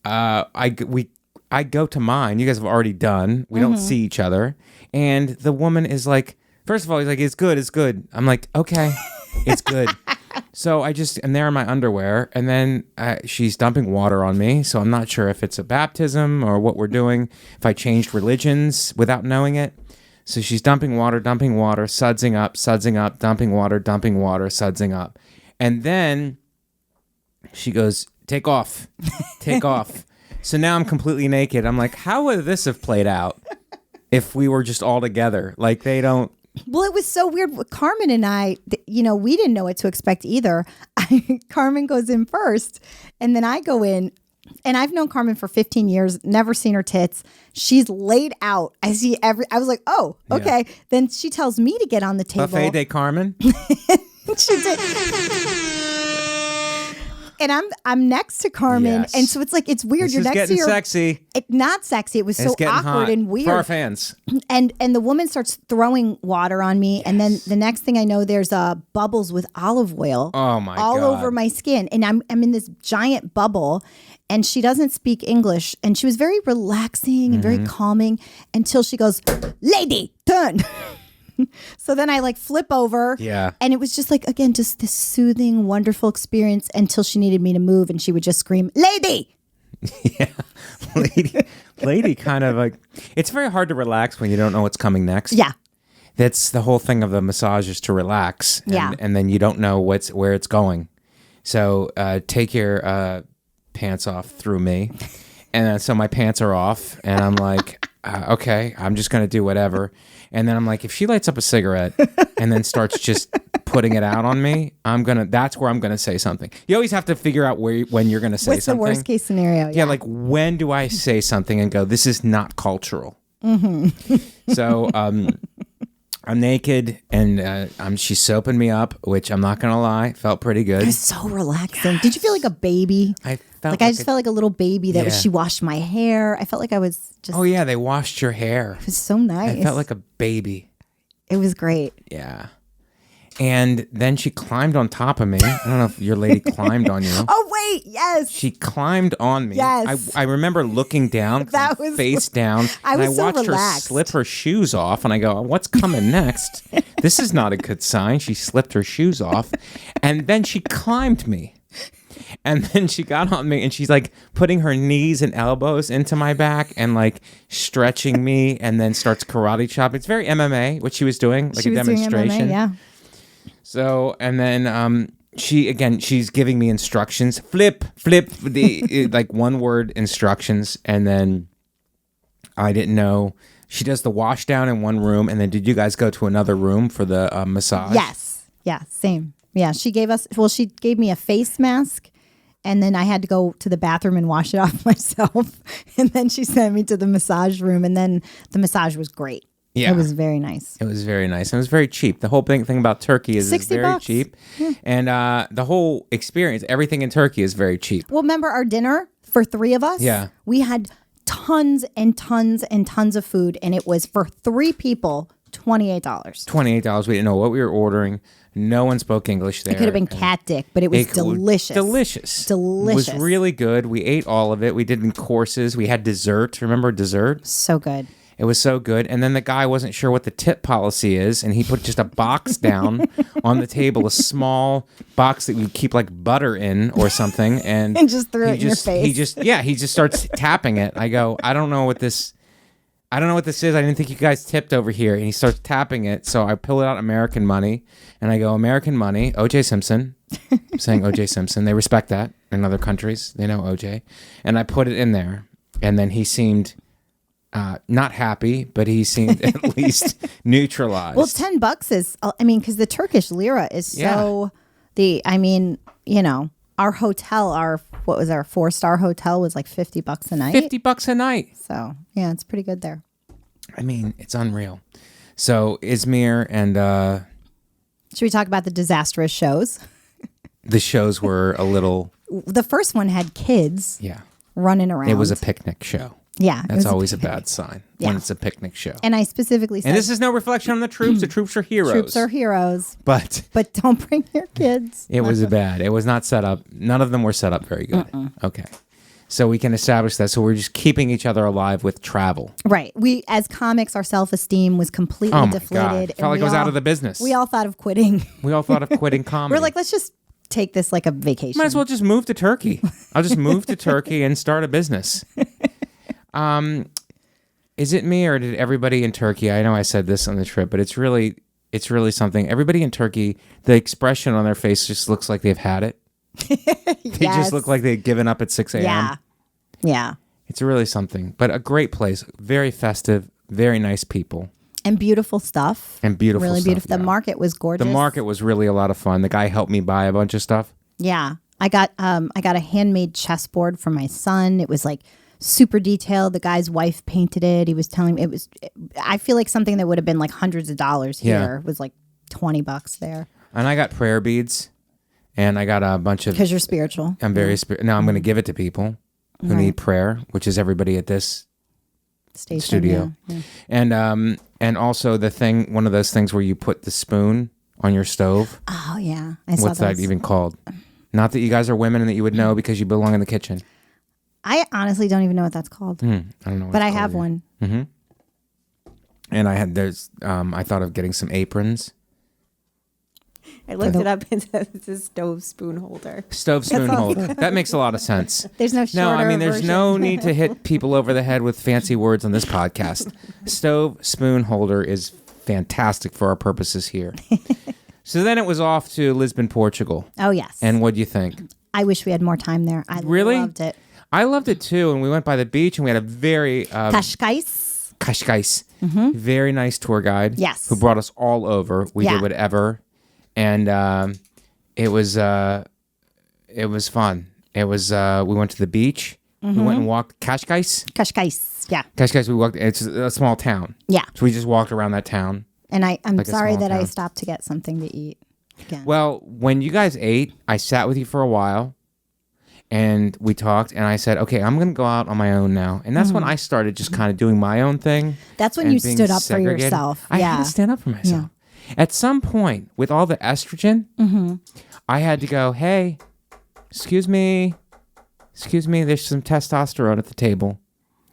I go to mine. You guys have already done. We don't see each other. And the woman is like, first of all, he's like, it's good. I'm like, okay, it's good. So I just am there in my underwear, and then she's dumping water on me. So I'm not sure if it's a baptism or what we're doing, if I changed religions without knowing it. So she's dumping water, sudsing up, dumping water, sudsing up. And then she goes, take off. So now I'm completely naked. I'm like, how would this have played out if we were just all together? Like, they don't. Well, it was so weird. Carmen and I, we didn't know what to expect either. Carmen goes in first, and then I go in. And I've known Carmen for 15 years, never seen her tits. She's laid out. I was like, oh, okay. Yeah. Then she tells me to get on the table. Buffet de Carmen? She did. And I'm next to Carmen, yes. And so it's weird. This You're is next getting to sexy. Not sexy. It was so awkward hot and weird for our fans. And the woman starts throwing water on me, yes. And then the next thing I know, there's bubbles with olive oil. Oh my all God. over my skin, and I'm in this giant bubble. And she doesn't speak English, and she was very relaxing and very calming until she goes, "Lady, turn." So then I flip over. Yeah. And it was just again, just this soothing, wonderful experience until she needed me to move, and she would just scream, "Lady!" Yeah. Lady kind of it's very hard to relax when you don't know what's coming next. Yeah. That's the whole thing of the massage, is to relax. And then you don't know where it's going. So take your pants off through me. And so my pants are off, and I'm like, okay, I'm just going to do whatever. And then I'm like, if she lights up a cigarette and then starts just putting it out on me, that's where I'm going to say something. You always have to figure out when you're going to say something. What's the worst case scenario? Yeah, when do I say something and go, this is not cultural? Mm-hmm. So I'm naked, and she's soaping me up, which I'm not going to lie, felt pretty good. It was so relaxing. Did you feel like a baby? I felt I just felt like a little baby that she washed my hair. I felt like I was just... Oh, yeah, they washed your hair. It was so nice. I felt like a baby. It was great. Yeah. And then she climbed on top of me. I don't know if your lady climbed on you. Oh, wait, yes. She climbed on me. Yes. I remember looking down, that was face down, I was watched so relaxed. her slip her shoes off, and I go, what's coming next? This is not a good sign. She slipped her shoes off, and then she climbed me. And then she got on me, and she's putting her knees and elbows into my back and stretching me, and then starts karate chopping. It's very MMA, what she was doing, a demonstration. Doing MMA, yeah. So, and then she's giving me instructions. Flip, the one word instructions. And then I didn't know. She does the wash down in one room. And then did you guys go to another room for the massage? Yes. Yeah, same. Yeah, she gave me a face mask. And then I had to go to the bathroom and wash it off myself. And then she sent me to the massage room. And then the massage was great. Yeah. It was very nice. It was very nice. And it was very cheap. The whole thing about Turkey is it's very cheap. Yeah. And the whole experience, everything in Turkey is very cheap. Well, remember our dinner for 3 of us? Yeah. We had tons and tons and tons of food. And it was for 3 people, $28. $28. We didn't know what we were ordering. No one spoke English there. It could have been cat dick, but it was delicious. Delicious. It was really good. We ate all of it. We did in courses. We had dessert. Remember dessert? So good. It was so good. And then the guy wasn't sure what the tip policy is, and he put just a box down on the table, a small box that we keep butter in or something, and just threw it in your face. He just starts tapping it. I go, I don't know what this is. I didn't think you guys tipped over here. And he starts tapping it. So I pull out American money, and I go, American money, O.J. Simpson. I'm saying O.J. Simpson. They respect that in other countries. They know O.J. And I put it in there, and then he seemed not happy, but he seemed at least neutralized. Well, $10 is, because the Turkish lira is so, our hotel, our 4-star hotel was $50 a night. $50 a night. So, yeah, it's pretty good there. It's unreal. So, Izmir and... Should we talk about the disastrous shows? The shows were a little... The first one had kids running around. It was a picnic show. Yeah. That's always a bad sign when it's a picnic show. And I specifically said... And this is no reflection on the troops. The troops are heroes. Troops are heroes. But don't bring your kids. It was bad. It was not set up. None of them were set up very good. Okay. So we can establish that. So we're just keeping each other alive with travel. Right. We, as comics, our self-esteem was completely deflated. God. Felt like I was out of the business. We all thought of quitting. We all thought of quitting comedy. We're like, let's just take this like a vacation. Might as well just move to Turkey. I'll just move to Turkey and start a business. Is it me or did everybody in Turkey? I know I said this on the trip, but it's really something. Everybody in Turkey, the expression on their face just looks like they've had it. They just look like they've given up at 6 a.m. Yeah. It's really something, but a great place. Very festive, very nice people. And beautiful stuff. And beautiful really stuff, beautiful. yeah. The market was gorgeous. The market was really a lot of fun. The guy helped me buy a bunch of stuff. Yeah. I got a handmade chessboard for my son. It was like super detailed. The guy's wife painted it. He was telling me I feel like something that would have been like hundreds of dollars here was like $20 there. And I got prayer beads and I got a bunch of... Because you're spiritual. I'm very spiritual. Now I'm going to give it to people who need prayer, which is everybody at this studio. Yeah. And also one of those things where you put the spoon on your stove. Oh yeah. I saw What's that even called? Not that you guys are women and that you would know because you belong in the kitchen. I honestly don't even know what that's called. I don't know. But I have one. Mm-hmm. And I thought of getting some aprons. I looked it up and it says it's a stove spoon holder. Stove spoon holder. That makes a lot of sense. There's no shorter I mean, there's version. no need to hit people over the head with fancy words on this podcast. Stove spoon holder is fantastic for our purposes here. So then it was off to Lisbon, Portugal. Oh, yes. And what do you think? I wish we had more time there. I really loved it. I loved it too. And we went by the beach and we had a very... Cascais. Mm-hmm. Very nice tour guide. Yes. Who brought us all over. We did whatever. And it was fun. It was we went to the beach. We went and walked Cascais. Yeah. Cascais, we walked. It's a small town. Yeah. So we just walked around that town. And I'm like sorry that I town. stopped to get something to eat again. Well, when you guys ate, I sat with you for a while. And we talked, and I said, okay, I'm going to go out on my own now. And that's when I started just kind of doing my own thing. That's when you stood up for yourself. I had to stand up for myself. Yeah. At some point, with all the estrogen, I had to go, hey, excuse me, there's some testosterone at the table.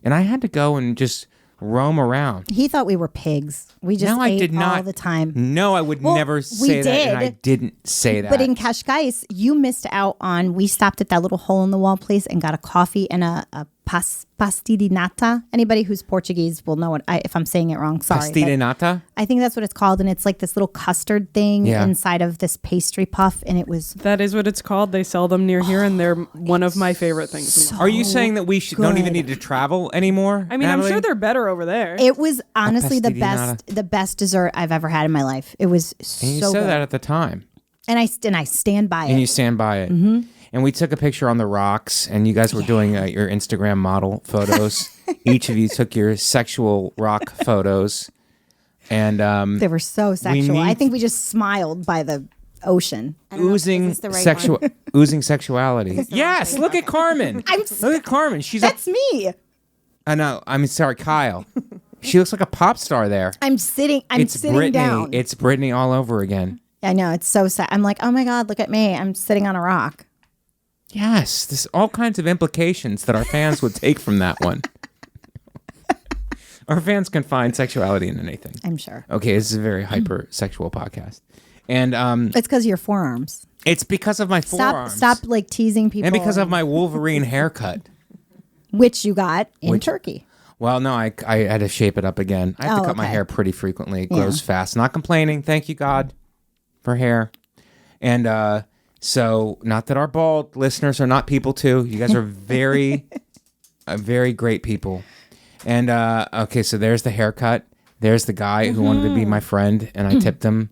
And I had to go and just roam around. He thought we were pigs. We just ate all the time. No, I would never say that, and I didn't say that. But in Cascais, you missed out on, we stopped at that little hole-in-the-wall place and got a coffee and a pastel de nata. Anybody who's Portuguese will know if I'm saying it wrong. Sorry. Pastel de nata? I think that's what it's called, and it's like this little custard thing inside of this pastry puff, and it was... That is what it's called. They sell them near here, and they're one of my favorite things. Are you saying that we don't even need to travel anymore, I mean, Natalie? I'm sure they're better over there. It was honestly the pastel de best dessert I've ever had in my life. It was so And you said good. that at the time. And I stand by it. And you stand by it. Mm-hmm. And we took a picture on the rocks, and you guys were doing your Instagram model photos. Each of you took your sexual rock photos. And they were so sexual. I think we just smiled by the ocean. Oozing sexuality. Yes, look at Carmen. Look at Carmen. That's me. I know. I'm sorry, Kyle. She looks like a pop star there. I'm sitting Brittany. down. It's Brittany all over again. I know. It's so sad. I'm like, oh my God, look at me. I'm sitting on a rock. Yes, there's all kinds of implications that our fans would take from that one. Our fans can find sexuality in anything. I'm sure. Okay, this is a very hyper-sexual podcast. And it's because of your forearms. It's because of my forearms. Stop like teasing people. And because of my Wolverine haircut. Which you got in Turkey. Well, no, I had to shape it up again. I have to cut my hair pretty frequently. It grows fast. Not complaining. Thank you, God, for hair. And so, not that our bald listeners are not people too. You guys are very, very great people. And okay, so there's the haircut. There's the guy who wanted to be my friend, and I tipped him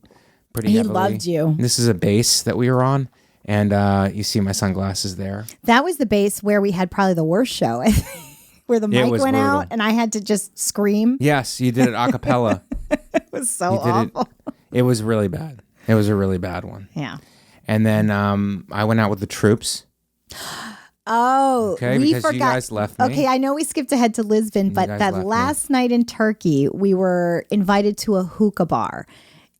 pretty heavily. He loved you. This is a base that we were on, and you see my sunglasses there. That was the base where we had probably the worst show, where the mic went out, and I had to just scream. Yes, you did it a cappella. It was so awful. It was really bad. It was a really bad one. Yeah. And then I went out with the troops. Oh, okay, we because forgot. You guys left me. Okay, I know we skipped ahead to Lisbon, but that last night in Turkey, we were invited to a hookah bar.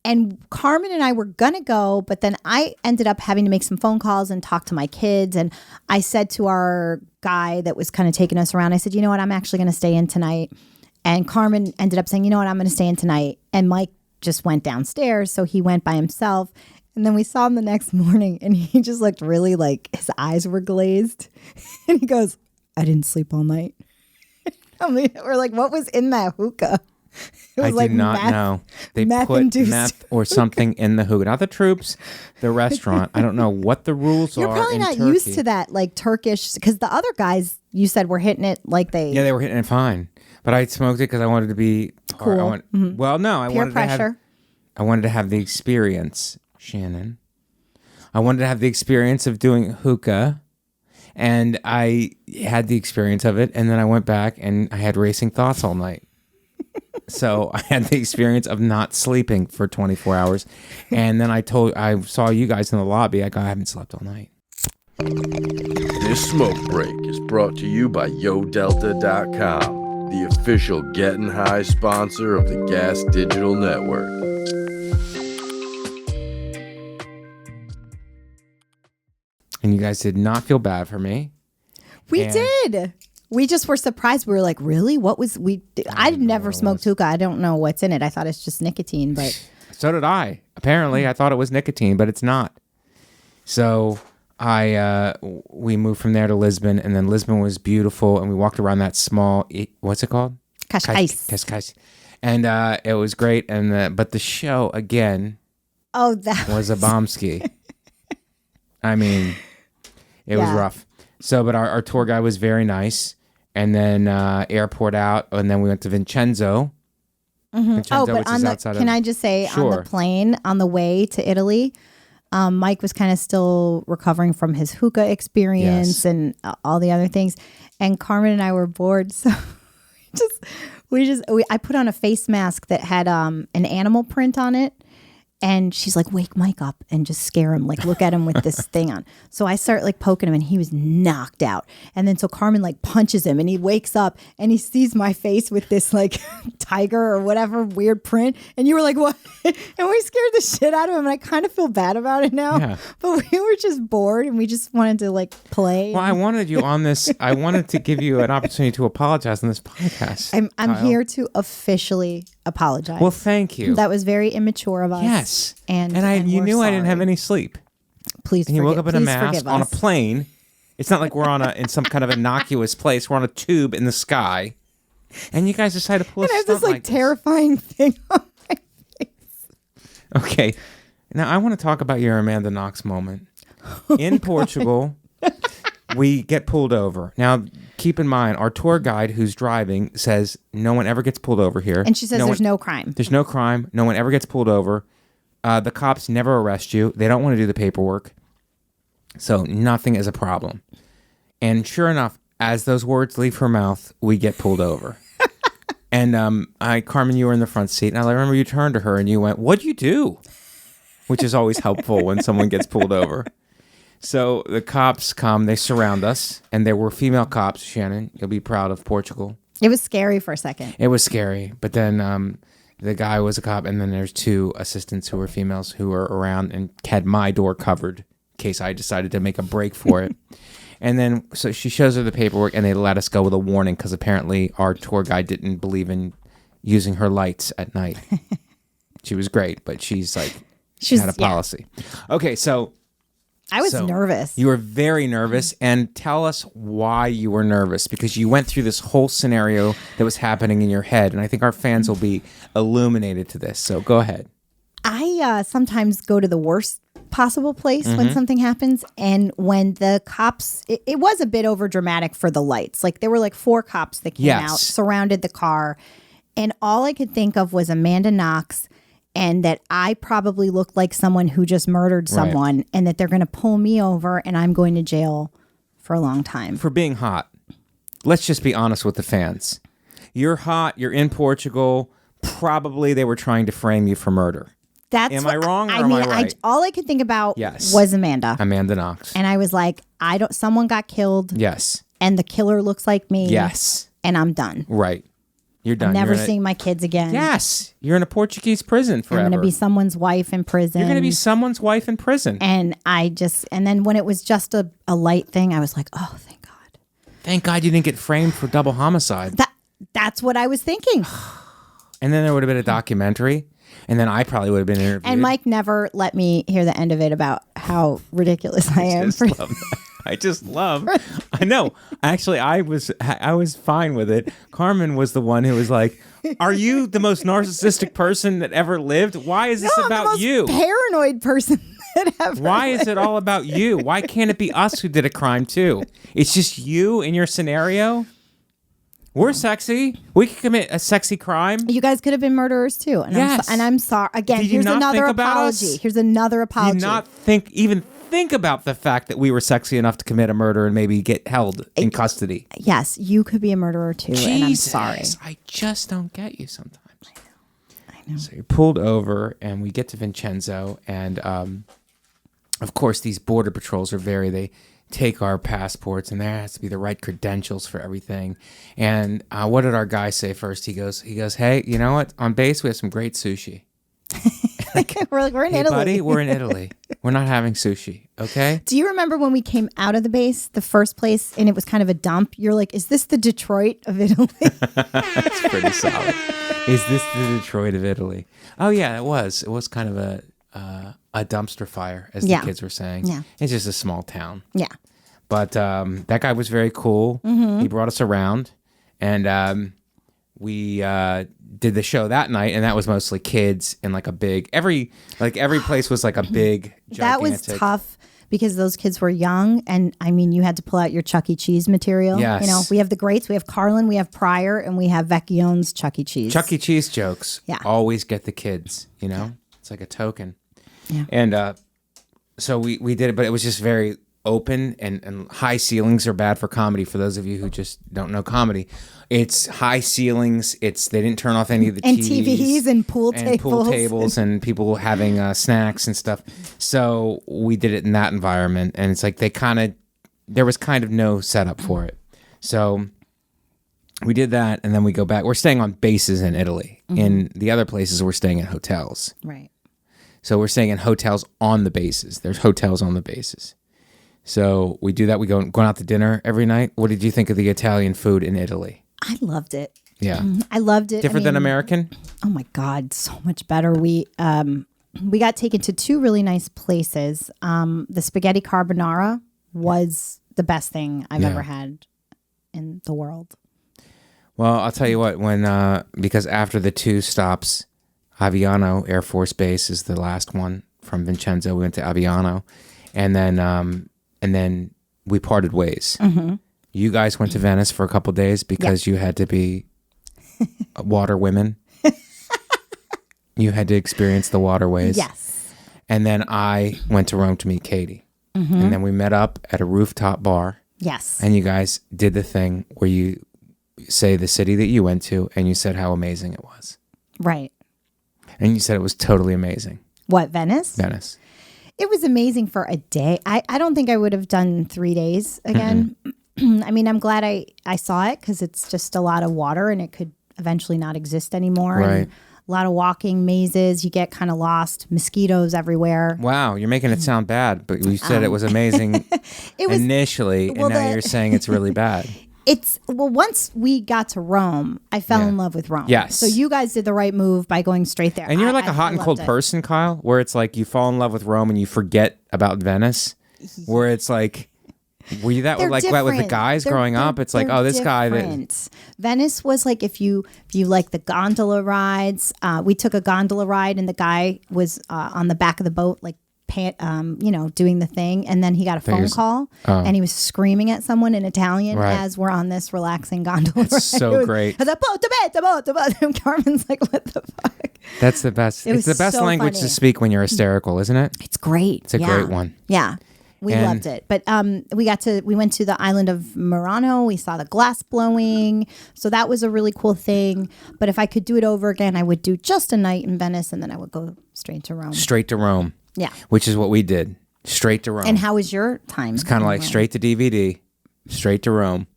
And Carmen and I were going to go, but then I ended up having to make some phone calls and talk to my kids. And I said to our guy that was kind of taking us around, I said, you know what, I'm actually going to stay in tonight. And Carmen ended up saying, you know what, I'm going to stay in tonight. And Mike just went downstairs, so he went by himself. And then we saw him the next morning, and he just looked really like his eyes were glazed. And he goes, "I didn't sleep all night." I mean, we're like, what was in that hookah? It was I do not know. They put meth or something in the hookah. Not the troops, the restaurant. I don't know what the rules are. You're probably not Turkey. used to that, like Turkish, because the other guys you said were hitting it like they. Yeah, they were hitting it fine. But I smoked it because I wanted to be cool. Well, no, I Peer wanted pressure. to have. I wanted to have the experience, Shannon. I wanted to have the experience of doing hookah, and I had the experience of it. And then I went back and I had racing thoughts all night. So I had the experience of not sleeping for 24 hours. And then I saw you guys in the lobby. I haven't slept all night. This smoke break is brought to you by YoDelta.com, the official Getting High sponsor of the Gas Digital Network. And you guys did not feel bad for me. We did. We just were surprised. We were like, really? What was we? I've never smoked hookah. I don't know what's in it. I thought it's just nicotine, but so did I. Apparently, I thought it was nicotine, but it's not. So we moved from there to Lisbon, and then Lisbon was beautiful, and we walked around that small. What's it called? Cascais. And it was great. And but the show again. Oh, that was a bombski. I mean, it was rough. So, but our tour guide was very nice. And then airport out, and then we went to Vincenzo. Vincenzo, but on the can I just say on the plane on the way to Italy, Mike was kind of still recovering from his hookah experience and all the other things, and Carmen and I were bored, so I put on a face mask that had an animal print on it. And she's like, wake Mike up and just scare him. Like, look at him with this thing on. So I start like poking him and he was knocked out. And then so Carmen like punches him and he wakes up and he sees my face with this like tiger or whatever weird print. And you were like, what? And we scared the shit out of him. And I kind of feel bad about it now. Yeah. But we were just bored and we just wanted to like play. Well, I wanted you on this. I wanted to give you an opportunity to apologize on this podcast. I'm here to officially apologize. Well, thank you. That was very immature of us. Yes. And you knew I didn't have any sleep. Please and you woke up in a mask on a plane. It's not like we're in some kind of innocuous place. We're on a tube in the sky. And you guys decided to pull a stunt this like terrifying thing on my face. Okay. Now I want to talk about your Amanda Knox moment. In Portugal, we get pulled over. Now, keep in mind, our tour guide who's driving says no one ever gets pulled over here. And she says there's no crime. There's no crime. No one ever gets pulled over. The cops never arrest you. They don't want to do the paperwork. So nothing is a problem. And sure enough, as those words leave her mouth, we get pulled over. And Carmen, you were in the front seat. And I remember you turned to her and you went, "What'd you do?" Which is always helpful when someone gets pulled over. So the cops come, they surround us, and there were female cops. Shannon, you'll be proud of Portugal. It was scary for a second. It was scary, but then the guy was a cop, and then there's two assistants who were females who were around and had my door covered in case I decided to make a break for it. And then so she shows her the paperwork, and they let us go with a warning because apparently our tour guide didn't believe in using her lights at night. She was great, but she had a policy. Okay, so... I was nervous. You were very nervous. And tell us why you were nervous, because you went through this whole scenario that was happening in your head. And I think our fans will be illuminated to this. So go ahead. I sometimes go to the worst possible place when something happens. And when the cops, it was a bit over dramatic for the lights. Like there were like 4 cops that came out, surrounded the car. And all I could think of was Amanda Knox. And that I probably look like someone who just murdered someone and that they're going to pull me over and I'm going to jail for a long time. For being hot. Let's just be honest with the fans. You're hot. You're in Portugal. Probably they were trying to frame you for murder. Am I wrong or am I right? All I could think about was Amanda. Amanda Knox. And I was like, someone got killed. Yes. And the killer looks like me. Yes. And I'm done. Right. You're done. I'm never seeing my kids again. Yes. You're in a Portuguese prison forever. I'm going to be someone's wife in prison. You're going to be someone's wife in prison. And then when it was just a light thing, I was like, oh, thank God. Thank God you didn't get framed for double homicide. That's what I was thinking. And then there would have been a documentary. And then I probably would have been interviewed. And Mike never let me hear the end of it about how ridiculous I am. I just love. I know. Actually, I was fine with it. Carmen was the one who was like, "Are you the most narcissistic person that ever lived? Why is this about I'm the most you? Paranoid person that ever Why lived. is it all about you? Why can't it be us who did a crime too? It's just you in your scenario. We're sexy. We could commit a sexy crime. You guys could have been murderers too. And Yes. I'm sorry. Again, Did you here's not another think about us? apology. Here's another apology. Do not think about the fact that we were sexy enough to commit a murder and maybe get held in custody. Yes, you could be a murderer too, and I'm sorry. I just don't get you sometimes. I know. So you're pulled over, and we get to Vincenzo, and of course these border patrols are they take our passports, and there has to be the right credentials for everything. And what did our guy say first? He goes, hey, you know what? On base, we have some great sushi. we're in Hey, Italy. buddy, we're in Italy. We're not having sushi, okay? Do you remember when we came out of the base, the first place, and it was kind of a dump? You're like, is this the Detroit of Italy? That's pretty solid. Is this the Detroit of Italy? Oh, yeah, it was. It was kind of a dumpster fire, as the kids were saying. Yeah. It's just a small town. Yeah. But that guy was very cool. Mm-hmm. He brought us around, and we did the show that night, and that was mostly kids and like a big every place was like a big gigantic. That was tough because those kids were young, and I mean, you had to pull out your Chuck E. Cheese material. Yes. You know, we have the greats, we have Carlin, we have Pryor, and we have Vecchione's Chuck E. Cheese. Chuck E. Cheese jokes. Yeah. Always get the kids. You know, it's like a token. Yeah. And so we did it, but it was just very open, and high ceilings are bad for comedy. For those of you who just don't know comedy, it's high ceilings. They didn't turn off any of the TVs and pool tables and people having snacks and stuff. So we did it in that environment, and it's like there was kind of no setup for it. So we did that, and then we go back. We're staying on bases in Italy. Mm-hmm. In the other places, we're staying in hotels. Right. So we're staying in hotels on the bases. There's hotels on the bases. So we do that. We going out to dinner every night. What did you think of the Italian food in Italy? I loved it. Yeah. I loved it. Different than American? Oh my God, so much better. We got taken to two really nice places. The spaghetti carbonara was the best thing I've ever had in the world. Well, I'll tell you what, because after the two stops, Aviano Air Force Base is the last one from Vincenzo. We went to Aviano, and then we parted ways. Mm-hmm. You guys went to Venice for a couple days because you had to be water women. You had to experience the waterways. Yes. And then I went to Rome to meet Katie. Mm-hmm. And then we met up at a rooftop bar. Yes. And you guys did the thing where you say the city that you went to, and you said how amazing it was. Right. And you said it was totally amazing. What, Venice? Venice. It was amazing for a day. I don't think I would have done 3 days again. Mm-hmm. I mean, I'm glad I saw it because it's just a lot of water and it could eventually not exist anymore. Right. And a lot of walking mazes. You get kind of lost. Mosquitoes everywhere. Wow, you're making it sound bad, but you said it was amazing initially, and now you're saying it's really bad. Once we got to Rome, I fell in love with Rome. Yes. So you guys did the right move by going straight there. And you're like a hot and cold loved it. person, Kyle, where it's like you fall in love with Rome and you forget about Venice, where it's like, were you that They're like that with the different. guys growing up? It's like, They're oh, this guy. different. Venice was like if you like the gondola rides. We took a gondola ride and the guy was on the back of the boat, like doing the thing, and then he got a phone call and he was screaming at someone in Italian as we're on this relaxing gondola ride. So great. And Carmen's like, what the fuck? That's the best. It's the best so language funny. to speak when you're hysterical, isn't it? It's great. It's a great one. Yeah. We loved it. But we went to the island of Murano. We saw the glass blowing. So that was a really cool thing. But if I could do it over again, I would do just a night in Venice and then I would go straight to Rome. Straight to Rome. Yeah. Which is what we did. Straight to Rome. And how was your time? It's kind of like straight to DVD, straight to Rome.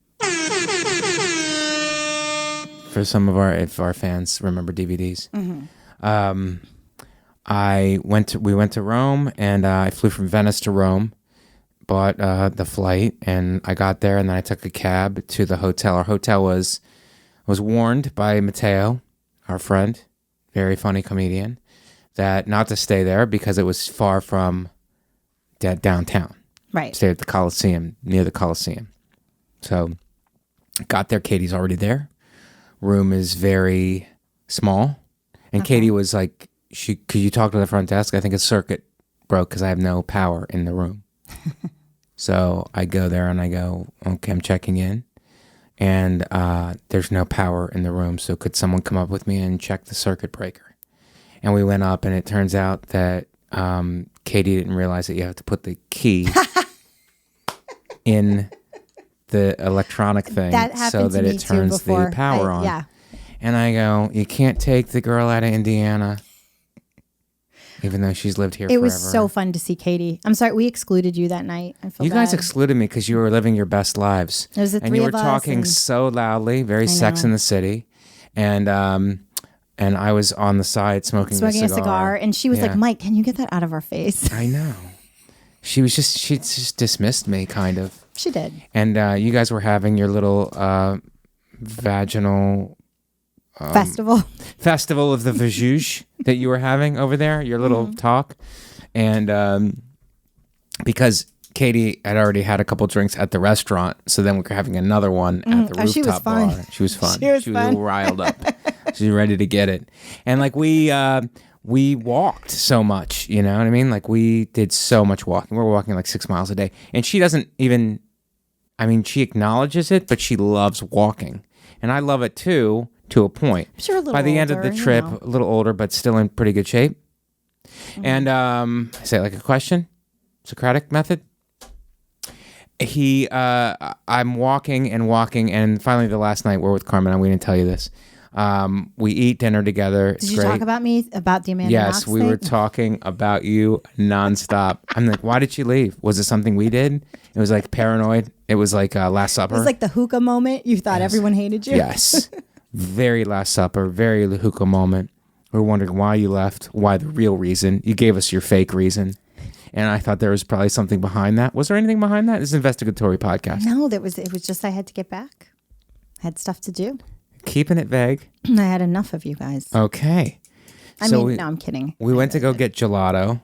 For some of if our fans remember DVDs. Mm-hmm. We went to Rome, and I flew from Venice to Rome, bought the flight, and I got there, and then I took a cab to the hotel. Our hotel was warned by Matteo, our friend, very funny comedian. that not to stay there because it was far from downtown. Right. Stayed at the Coliseum, near the Coliseum. So got there. Katie's already there. Room is very small. And Katie was like, could you talk to the front desk? I think a circuit broke because I have no power in the room. So I go there and I go, okay, I'm checking in. And there's no power in the room. So could someone come up with me and check the circuit breaker? And we went up and it turns out that Katie didn't realize that you have to put the key in the electronic thing so that it turns the power on. Yeah. And I go, you can't take the girl out of Indiana, even though she's lived here forever. It was so fun to see Katie. I'm sorry, we excluded you that night. I feel You guys bad. excluded me because you were living your best lives. It was the and three you were of us talking and- so loudly, very Sex in the City. And I was on the side smoking a cigar. And she was Yeah. like, Mike, can you get that out of our face? I know. She just dismissed me, kind of. She did. And you guys were having your little vaginal festival of the vajouge that you were having over there, your little talk. And because Katie had already had a couple drinks at the restaurant, so then we were having another one at the rooftop she was fun. bar. She was fun. She was fun. riled up. She was ready to get it. And like we walked so much, you know what I mean? Like we did so much walking. We're walking like 6 miles a day. And she doesn't even, I mean, she acknowledges it, but she loves walking. And I love it too, to a point. Sure, a little By the end of the older, you trip, know. a little older, but still in pretty good shape. And say it like a question, Socratic method. I'm walking, and finally the last night we're with Carmen, and we didn't tell you this. We eat dinner together. It's Did you great. talk about me, about the Amanda Knox Yes, we thing? were talking about you nonstop. I'm like, why did she leave? Was it something we did? It was like paranoid. It was like Last Supper. It was like the hookah moment. You thought everyone hated you? Yes. Very Last Supper, very hookah moment. We were wondering why you left, why the real reason. You gave us your fake reason. And I thought there was probably something behind that. Was there anything behind that? This is an investigatory podcast. No, it was just I had to get back. I had stuff to do. Keeping it vague. I had enough of you guys. Okay. No, I'm kidding. We went to go get gelato,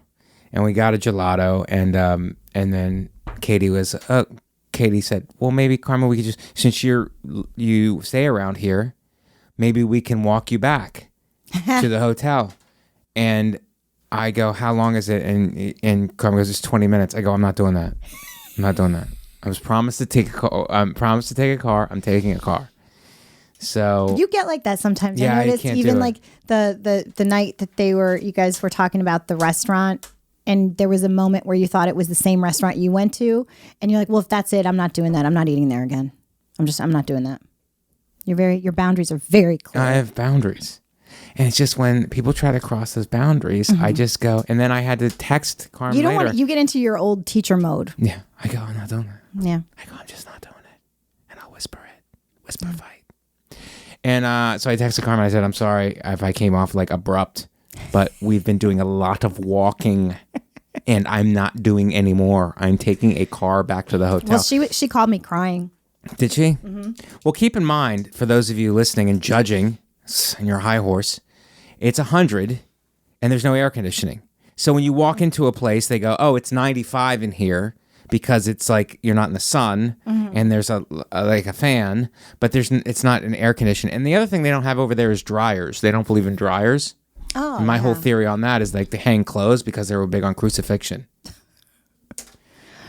and we got a gelato, and then Katie said, well, maybe Carmen, we could just, since you stay around here, maybe we can walk you back to the hotel. And I go, how long is it? And Carmen goes, it's 20 minutes. I go, I'm not doing that. I'm not doing that. I was promised to take a car. I'm taking a car. So You get like that sometimes. Yeah, I I noticed can't even do it. like the night that you guys were talking about the restaurant, and there was a moment where you thought it was the same restaurant you went to, and you're like, well, if that's it, I'm not doing that. I'm not eating there again. I'm not doing that. Your boundaries are very clear. I have boundaries. And it's just when people try to cross those boundaries, I just go, and then I had to text Carmen You don't later. want you get into your old teacher mode. Yeah. I go, I'm not doing that. Yeah. I go, I'm just not doing it. And I'll whisper fight. And so I texted Carmen. I said, I'm sorry if I came off like abrupt, but we've been doing a lot of walking and I'm not doing any more. I'm taking a car back to the hotel. Well, she called me crying. Did she? Mm-hmm. Well, keep in mind, for those of you listening and judging, and your high horse, it's 100 and there's no air conditioning. So when you walk into a place, they go, oh, it's 95 in here. Because it's like you're not in the sun and there's a fan, but it's not an air conditioner. And the other thing they don't have over there is dryers. They don't believe in dryers. Oh, and my whole theory on that is like they hang clothes because they were big on crucifixion.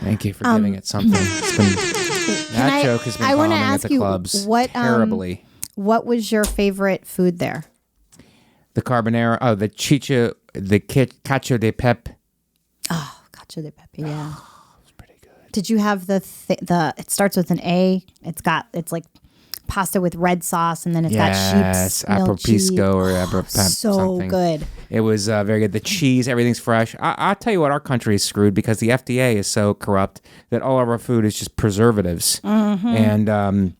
Thank you for giving it something. That joke has been bombing at the clubs terribly. What was your favorite food there? The carbonara. Oh, the cacio de pepe. Oh, cacio de pepe. Yeah. Did you have the it starts with an A. It's like pasta with red sauce, and then it's got sheep's milk cheese. Apropisco or apripap So something. good. It was very good. The cheese, everything's fresh. I'll tell you what, our country is screwed because the FDA is so corrupt that all of our food is just preservatives. And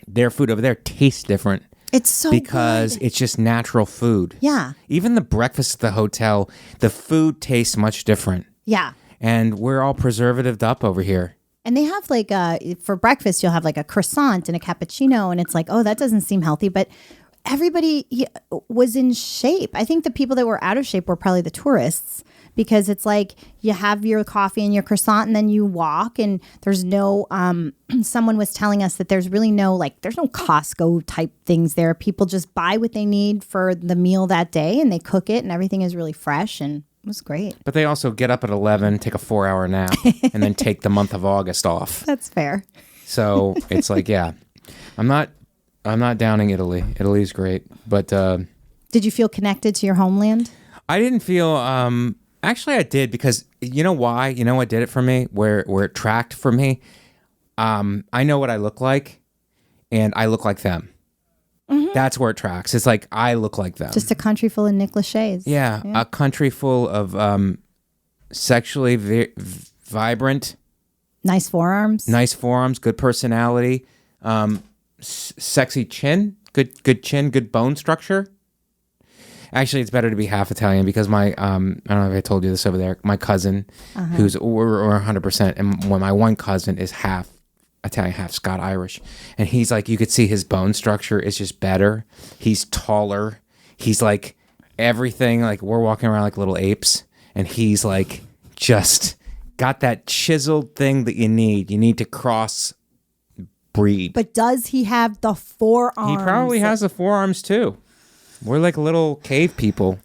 their food over there tastes different. It's so because good. it's just natural food. Yeah. Even the breakfast at the hotel, the food tastes much different. Yeah. And we're all preservatived up over here. And they have like for breakfast, you'll have like a croissant and a cappuccino, and it's like, oh, that doesn't seem healthy. But everybody was in shape. I think the people that were out of shape were probably the tourists, because it's like you have your coffee and your croissant and then you walk, and there's no, someone was telling us that there's really no, like, there's no Costco type things there. People just buy what they need for the meal that day and they cook it, and everything is really fresh, and it was great. But they also get up at 11, take a 4-hour nap, and then take the month of August off. That's fair. So it's like, yeah, I'm not downing Italy. Italy's great, but did you feel connected to your homeland? I didn't feel. Actually, I did, because you know why? You know what did it for me? Where it tracked for me? I know what I look like, and I look like them. Mm-hmm. That's where it tracks. It's like I look like them. Just a country full of Nick Lachey's. Yeah, a country full of sexually vibrant. Nice forearms, good personality, sexy chin, good chin, good bone structure. Actually, it's better to be half Italian, because my I don't know if I told you this over there. My cousin, who's or 100%, and my one cousin is half Italian, half Scot-Irish, and he's like, you could see his bone structure is just better. He's taller. He's like everything. Like, we're walking around like little apes, and he's like just got that chiseled thing that you need. You need to cross breed. But does he have the forearms? He probably has the forearms too. We're like little cave people,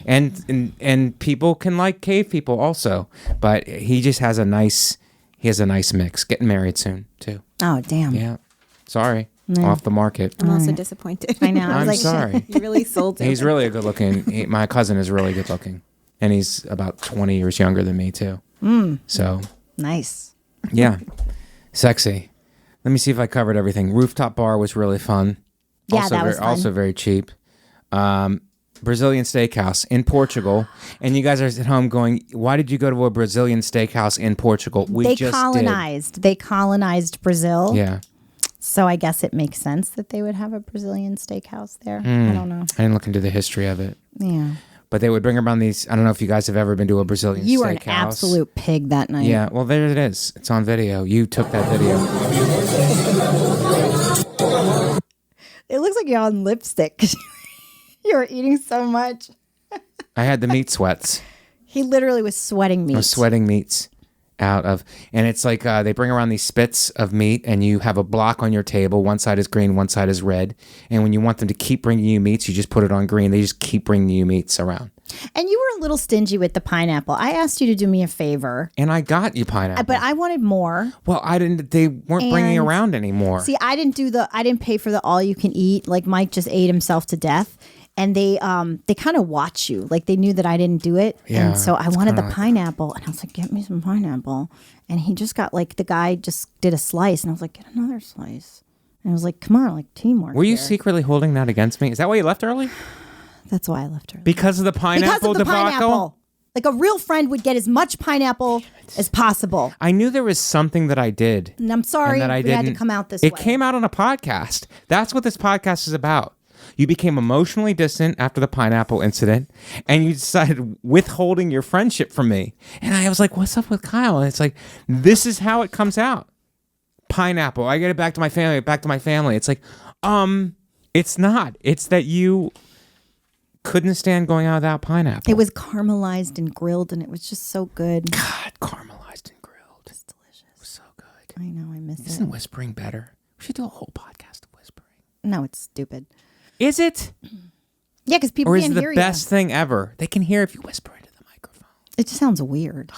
and people can like cave people also. But he just has a nice mix. Getting married soon too. Oh damn! Yeah, sorry, off the market. I'm also disappointed. I know. I'm sorry. You really sold it. He's really good looking. My cousin is really good looking, and he's about 20 years younger than me too. So nice. Yeah, sexy. Let me see if I covered everything. Rooftop bar was really fun. Yeah, also that was fun. Also very cheap. Brazilian steakhouse in Portugal, and you guys are at home going, why did you go to a Brazilian steakhouse in Portugal? They colonized Brazil. Yeah. So I guess it makes sense that they would have a Brazilian steakhouse there. I don't know. I didn't look into the history of it. Yeah. But they would bring around these, I don't know if you guys have ever been to a Brazilian steakhouse. You were an absolute pig that night. Yeah, well, there it is. It's on video. You took that video. It looks like you're on lipstick. You were eating so much. I had the meat sweats. He literally was sweating meat. I was sweating meats out of, and it's like they bring around these spits of meat, and you have a block on your table. One side is green, one side is red. And when you want them to keep bringing you meats, you just put it on green. They just keep bringing you meats around. And you were a little stingy with the pineapple. I asked you to do me a favor. And I got you pineapple. But I wanted more. Well, I didn't. They weren't bringing around anymore. See, I didn't pay for the all you can eat. Like Mike just ate himself to death. And they kind of watch you. Like they knew that I didn't do it. Yeah, and so I wanted the pineapple. And I was like, get me some pineapple. And he just got like, the guy just did a slice. And I was like, get another slice. And I was like, come on, like teamwork. Were you secretly holding that against me? Is that why you left early? That's why I left early. Because of the pineapple debacle? Pineapple. Like a real friend would get as much pineapple as possible. I knew there was something that I did. And I'm sorry that we had to come out this way. It came out on a podcast. That's what this podcast is about. You became emotionally distant after the pineapple incident, and you decided withholding your friendship from me. And I was like, what's up with Kyle? And it's like, this is how it comes out. Pineapple. I get it back to my family. It's like, it's not. It's that you couldn't stand going out without pineapple. It was caramelized and grilled, and it was just so good. God, caramelized and grilled. It's delicious. It was so good. I know, I miss it. Isn't whispering better? We should do a whole podcast of whispering. No, it's stupid. Is it? Yeah, because people can't hear you. Or is it the best thing ever? They can hear if you whisper into the microphone. It just sounds weird.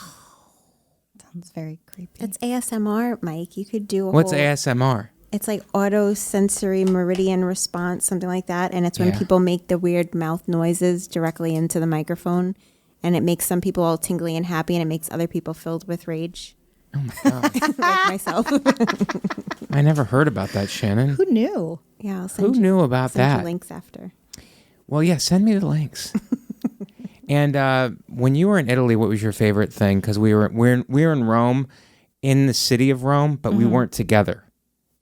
Sounds very creepy. It's ASMR, Mike. You could do What's ASMR? It's like auto-sensory meridian response, something like that. And it's when people make the weird mouth noises directly into the microphone. And it makes some people all tingly and happy, and it makes other people filled with rage. Oh, my God. Like myself. I never heard about that, Shannon. Who knew? Yeah, I'll send Who knew about send that? You links after. Well, yeah, send me the links. And when you were in Italy, what was your favorite thing? Because we were in Rome, in the city of Rome, but we weren't together.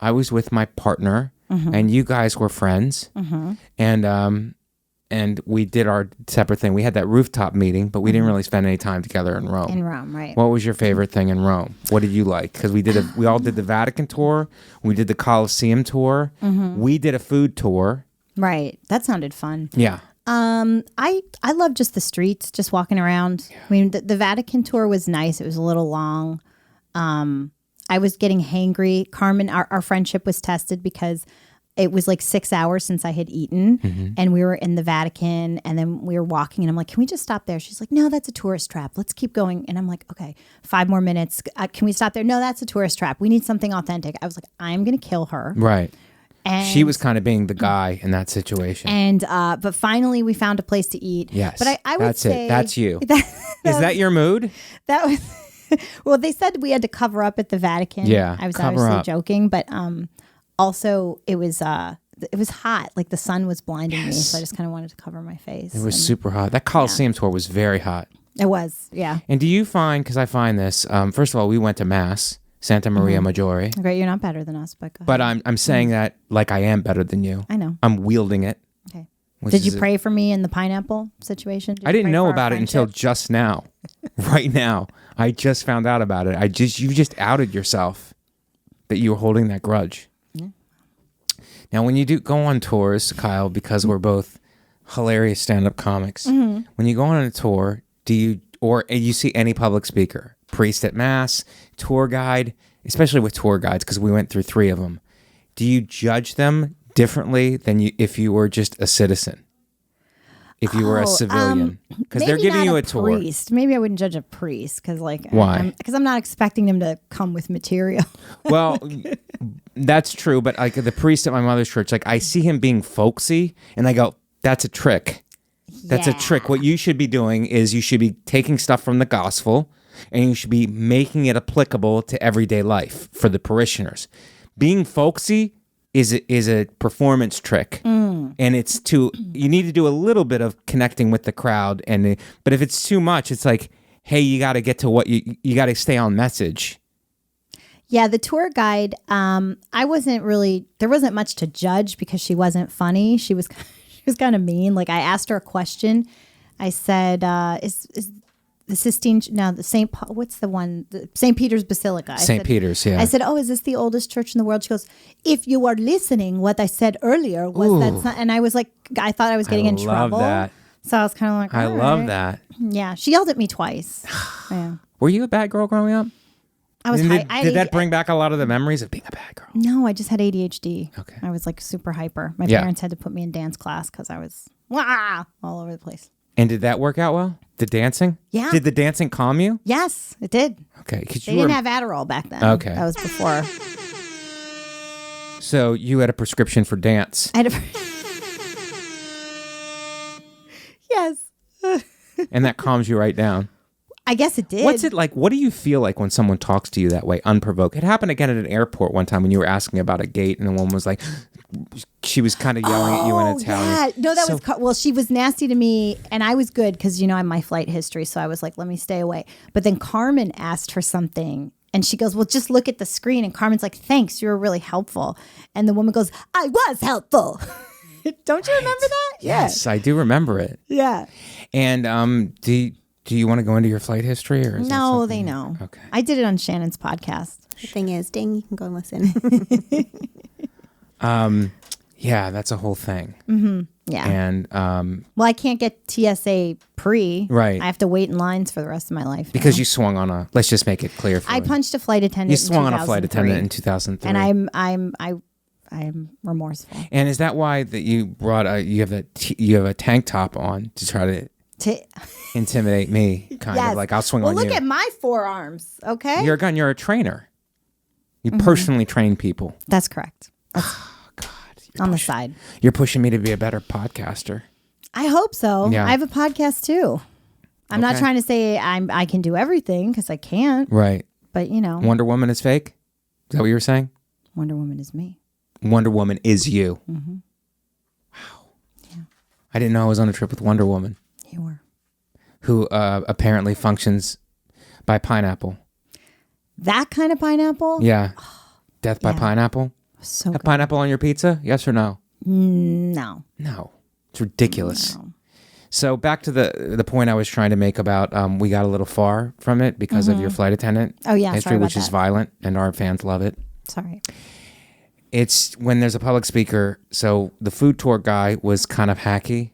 I was with my partner, and you guys were friends, and we did our separate thing. We had that rooftop meeting, but we didn't really spend any time together in Rome. In Rome, right. What was your favorite thing in Rome? What did you like? Because we all did the Vatican tour. We did the Colosseum tour. We did a food tour. Right. That sounded fun. Yeah. I love just the streets, just walking around. Yeah. I mean, the Vatican tour was nice. It was a little long. I was getting hangry. Carmen, our friendship was tested because it was like 6 hours since I had eaten, and we were in the Vatican, and then we were walking, and I'm like, can we just stop there? She's like, no, that's a tourist trap. Let's keep going. And I'm like, okay, 5 more minutes. Can we stop there? No, that's a tourist trap. We need something authentic. I was like, I'm going to kill her. Right. And she was kind of being the guy in that situation. And but finally we found a place to eat. Yes. But I would say that's you. Is that your mood? That was well, they said we had to cover up at the Vatican. Yeah. I was obviously joking, but also it was hot. Like the sun was blinding me, so I just kind of wanted to cover my face. It was super hot. That Colosseum tour was very hot. It was, yeah. And do you find, because I find this, first of all, we went to Mass, Santa Maria Maggiore. Okay, you're not better than us, but go ahead. But I'm saying that like I am better than you. I know. I'm wielding it. Okay. Did you pray for me in the pineapple situation? I didn't know about it until just now. Right now. I just found out about it. You just outed yourself that you were holding that grudge. Yeah. Now, when you do go on tours, Kyle, because we're both hilarious stand-up comics, when you go on a tour, or you see any public speaker, priest at Mass, tour guide, especially with tour guides, because we went through 3 of them, do you judge them differently than if you were just a citizen? If you were a civilian, because they're giving you a tour. Priest. Maybe I wouldn't judge a priest because, like, why? Because I'm not expecting them to come with material. Well, that's true, but like the priest at my mother's church, like I see him being folksy, and I go, "That's a trick. That's a trick. What you should be doing is you should be taking stuff from the gospel, and you should be making it applicable to everyday life for the parishioners. Being folksy is a performance trick, and it's you need to do a little bit of connecting with the crowd, but if it's too much, it's like, hey, you got to get to what you got to stay on message. Yeah, the tour guide, there wasn't much to judge because she wasn't funny. She was kind of mean. Like I asked her a question. I said, is the Sistine, no, the St. Paul, what's the one? The St. Peter's Basilica. St. Peter's, yeah. I said, oh, is this the oldest church in the world? She goes, if you are listening, what I said earlier was that, and I was like, I thought I was getting in trouble. That. So I was kind of like, I love that. Yeah, she yelled at me twice. Yeah. Were you a bad girl growing up? I was. Did that bring back a lot of the memories of being a bad girl? No, I just had ADHD. Okay. I was like super hyper. My parents had to put me in dance class because I was all over the place. And did that work out well? The dancing? Yeah. Did the dancing calm you? Yes, it did. Okay. They didn't have Adderall back then. Okay. That was before. So you had a prescription for dance. I had Yes. And that calms you right down. I guess it did. What's it like? What do you feel like when someone talks to you that way, unprovoked? It happened again at an airport one time when you were asking about a gate, and the woman was like, she was kind of yelling at you in Italian. Yeah. No, that was, well, she was nasty to me, and I was good because, you know, I'm my flight history, so I was like, let me stay away. But then Carmen asked her something, and she goes, well, just look at the screen. And Carmen's like, thanks, you were really helpful. And the woman goes, I was helpful. Don't you remember that? Yes, I do remember it. Yeah. And do you want to go into your flight history? Or is no, they know. Okay. I did it on Shannon's podcast. The thing is, dang, you can go and listen. Yeah, that's a whole thing. Mm-hmm. Yeah. And well, I can't get TSA pre. Right. I have to wait in lines for the rest of my life. Because you swung on a. Let's just make it clear. I punched a flight attendant. You swung on a flight attendant in 2003. And I'm remorseful. And is that why that you brought you have a tank top on to try to intimidate me? Kind of like I'll swing on you. Well, look at my forearms. Okay. You're a trainer. You personally train people. That's correct. God. On the side. You're pushing me to be a better podcaster. I hope so. Yeah. I have a podcast too. I'm not trying to say I can do everything because I can't. Right. But you know. Wonder Woman is fake? Is that what you were saying? Wonder Woman is me. Wonder Woman is you. Mm-hmm. Wow. Yeah. I didn't know I was on a trip with Wonder Woman. You were. Who apparently functions by pineapple. That kind of pineapple? Yeah. Death by pineapple? So good. Pineapple on your pizza? Yes or no? No. No. It's ridiculous. No. So back to the point I was trying to make about we got a little far from it because of your flight attendant history, which is violent, and our fans love it. Sorry. it's when there's a public speaker. So the food tour guy was kind of hacky.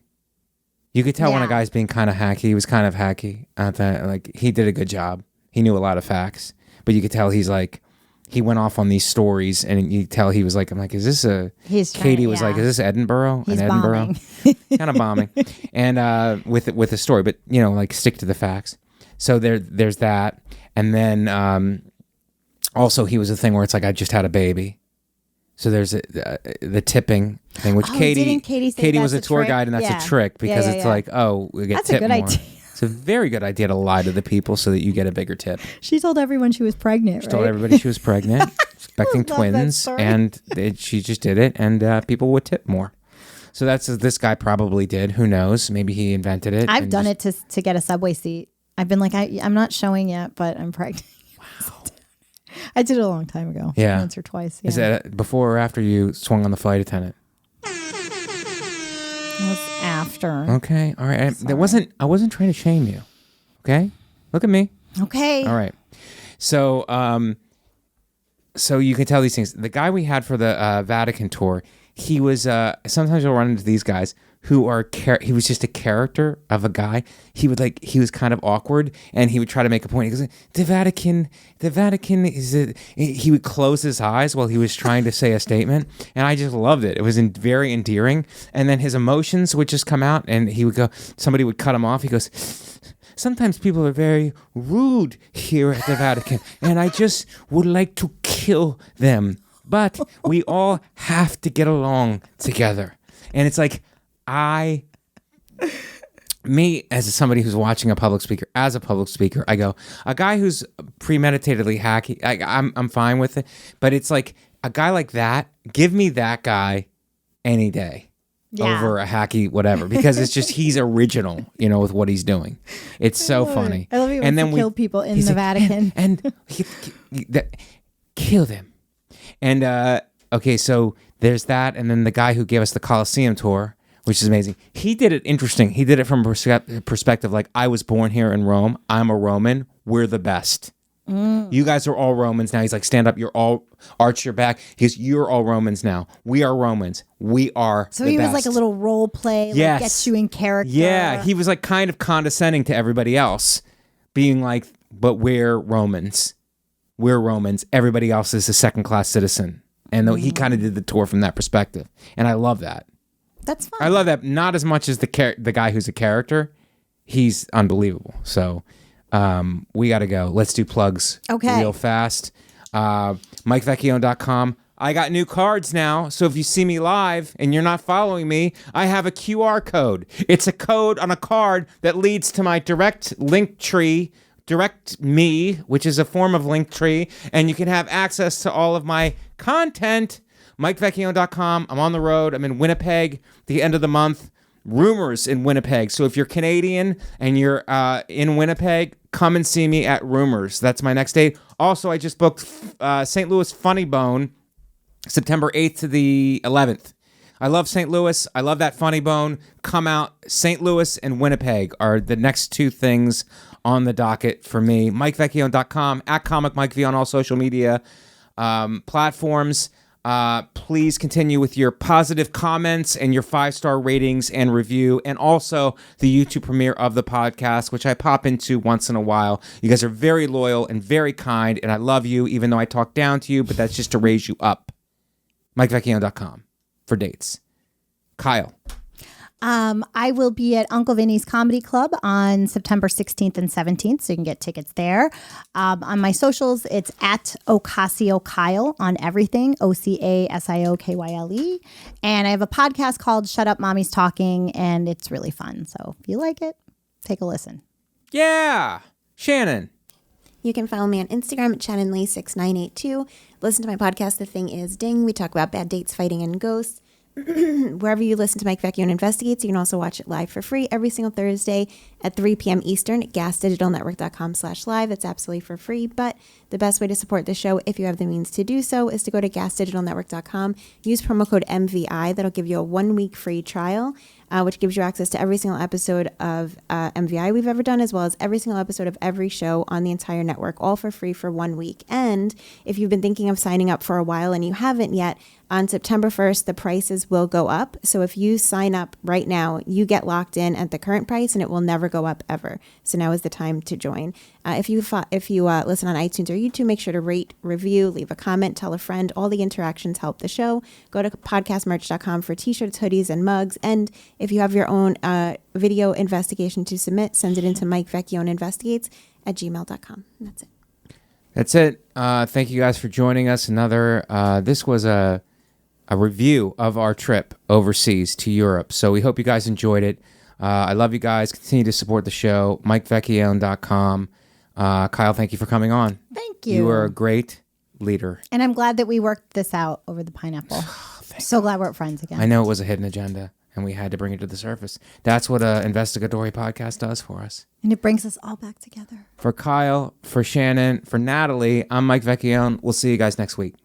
You could tell when a guy's being kind of hacky. He was kind of hacky. Like he did a good job. He knew a lot of facts, but you could tell he's like, he went off on these stories, and you tell he was like, I'm like, is this a? Katie was like, is this Edinburgh? He's Edinburgh, bombing. kind of bombing, and with the story, but you know, like stick to the facts. So there's that, and then also he was a thing where it's like, I just had a baby. So there's the tipping thing, which Katie was a tour guide, and that's a trick because it's like, oh, we get tipped more. Idea. It's a very good idea to lie to the people so that you get a bigger tip. She told everyone she was pregnant. She told everybody she was pregnant, expecting twins, and she just did it, and people would tip more. So that's this guy probably did. Who knows? Maybe he invented it. I've done it to get a subway seat. I've been like, I'm not showing yet, but I'm pregnant. Wow. I did it a long time ago. Yeah. Once or twice. Yeah. Is that before or after you swung on the flight attendant? It was after. Okay. All right. I wasn't trying to shame you. Okay? Look at me. Okay. All right. So so you can tell these things. The guy we had for the Vatican tour, he was sometimes you'll run into these guys who are he was just a character of a guy. He was kind of awkward, and he would try to make a point. He goes, the Vatican is he would close his eyes while he was trying to say a statement, and I just loved it. It was very endearing. And then his emotions would just come out, and he would go, somebody would cut him off. He goes, sometimes people are very rude here at the Vatican, and I just would like to kill them. But we all have to get along together. And it's like, me as somebody who's watching a public speaker, I go, a guy who's premeditatedly hacky, I'm fine with it. But it's like a guy like that, give me that guy any day over a hacky whatever, because it's just, he's original, with what he's doing. It's so funny. I love it when he kill people in the Vatican. And kill them. And okay, so there's that. And then the guy who gave us the Colosseum tour, which is amazing. He did it interesting. He did it from a perspective like, I was born here in Rome. I'm a Roman. We're the best. You guys are all Romans now. He's like, stand up. You're all, arch your back. He goes, you're all Romans now. We are Romans. We are So he was like a little role play. Yes. Like gets you in character. Yeah. He was like kind of condescending to everybody else, being like, but we're Romans. We're Romans. Everybody else is a second-class citizen. And he kind of did the tour from that perspective. And I love that. That's fun. I love that. Not as much as the guy who's a character. He's unbelievable. So we got to go. Let's do plugs real fast. MikeVecchione.com. I got new cards now. So if you see me live and you're not following me, I have a QR code. It's a code on a card that leads to my direct link tree. Direct me, which is a form of Linktree, and you can have access to all of my content. MikeVecchione.com. I'm on the road. I'm in Winnipeg the end of the month. Rumors in Winnipeg. So if you're Canadian and you're in Winnipeg, come and see me at Rumors. That's my next date. Also, I just booked St. Louis Funny Bone, September 8th to the 11th. I love St. Louis. I love that Funny Bone. Come out. St. Louis and Winnipeg are the next two things on the docket for me. MikeVecchione.com, at Comic Mike V on all social media platforms. Please continue with your positive comments and your 5-star ratings and review, and also the YouTube premiere of the podcast, which I pop into once in a while. You guys are very loyal and very kind, and I love you, even though I talk down to you, but that's just to raise you up. MikeVecchione.com for dates. Kyle. I will be at Uncle Vinny's Comedy Club on September 16th and 17th, so you can get tickets there. On my socials, it's at Ocasio Kyle on everything, OCASIOKYLE. And I have a podcast called Shut Up, Mommy's Talking, and it's really fun. So if you like it, take a listen. Yeah. Shannon. You can follow me on Instagram at Shannon Lee 6982. Listen to my podcast, The Thing Is Ding. We talk about bad dates, fighting, and ghosts. Wherever you listen to Mike Vecchione Investigates, you can also watch it live for free every single Thursday at 3 p.m. Eastern at gasdigitalnetwork.com/live. It's absolutely for free, but the best way to support the show, if you have the means to do so, is to go to gasdigitalnetwork.com, use promo code MVI. That'll give you a 1-week free trial, which gives you access to every single episode of MVI we've ever done, as well as every single episode of every show on the entire network, all for free for 1 week. And if you've been thinking of signing up for a while and you haven't yet, on September 1st, the prices will go up. So if you sign up right now, you get locked in at the current price and it will never go up ever. So now is the time to join. If you listen on iTunes or YouTube, make sure to rate, review, leave a comment, tell a friend. All the interactions help the show. Go to podcastmerch.com for t-shirts, hoodies, and mugs. And if you have your own video investigation to submit, send it into MikeVecchioneInvestigates at gmail.com. And that's it. That's it. Thank you guys for joining us. This was a review of our trip overseas to Europe. So we hope you guys enjoyed it. I love you guys. Continue to support the show. MikeVecchione.com. Kyle, thank you for coming on. Thank you. You are a great leader. And I'm glad that we worked this out over the pineapple. So glad we're friends again. I know it was a hidden agenda, and we had to bring it to the surface. That's what an investigatory podcast does for us. And it brings us all back together. For Kyle, for Shannon, for Natalie, I'm Mike Vecchione. We'll see you guys next week.